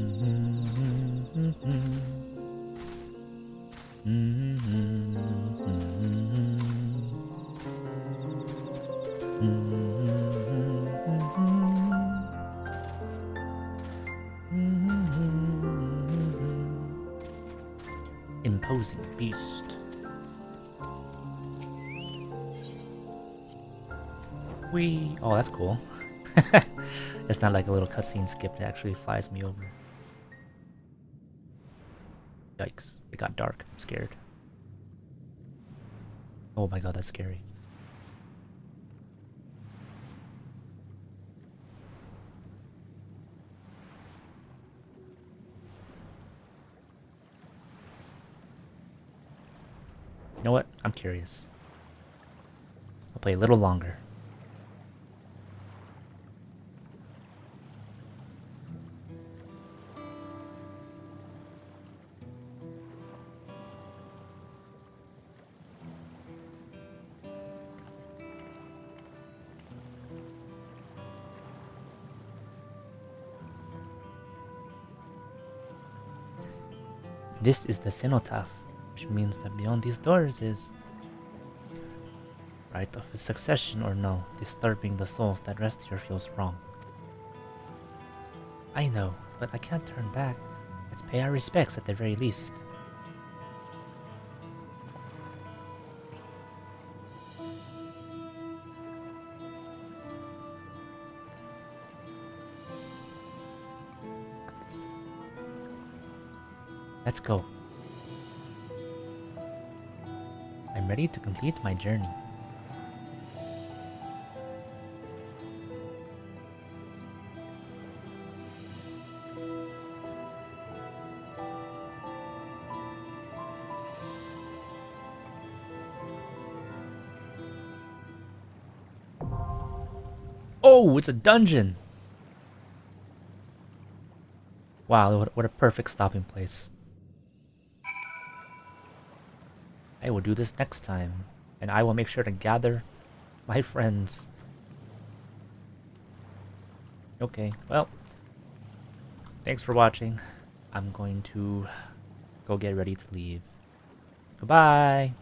imposing beast. Oh, that's cool. It's not like a little cutscene skip, it actually flies me over. Yikes, it got dark. I'm scared. Oh my god, that's scary. You know what? I'm curious. I'll play a little longer. This is the cenotaph, which means that beyond these doors is right of succession or no, disturbing the souls that rest here feels wrong. I know, but I can't turn back. Let's pay our respects at the very least. Let's go. I'm ready to complete my journey. Oh, it's a dungeon! Wow, what a perfect stopping place. I will do this next time, and I will make sure to gather my friends. Okay, well, thanks for watching. I'm going to go get ready to leave. Goodbye!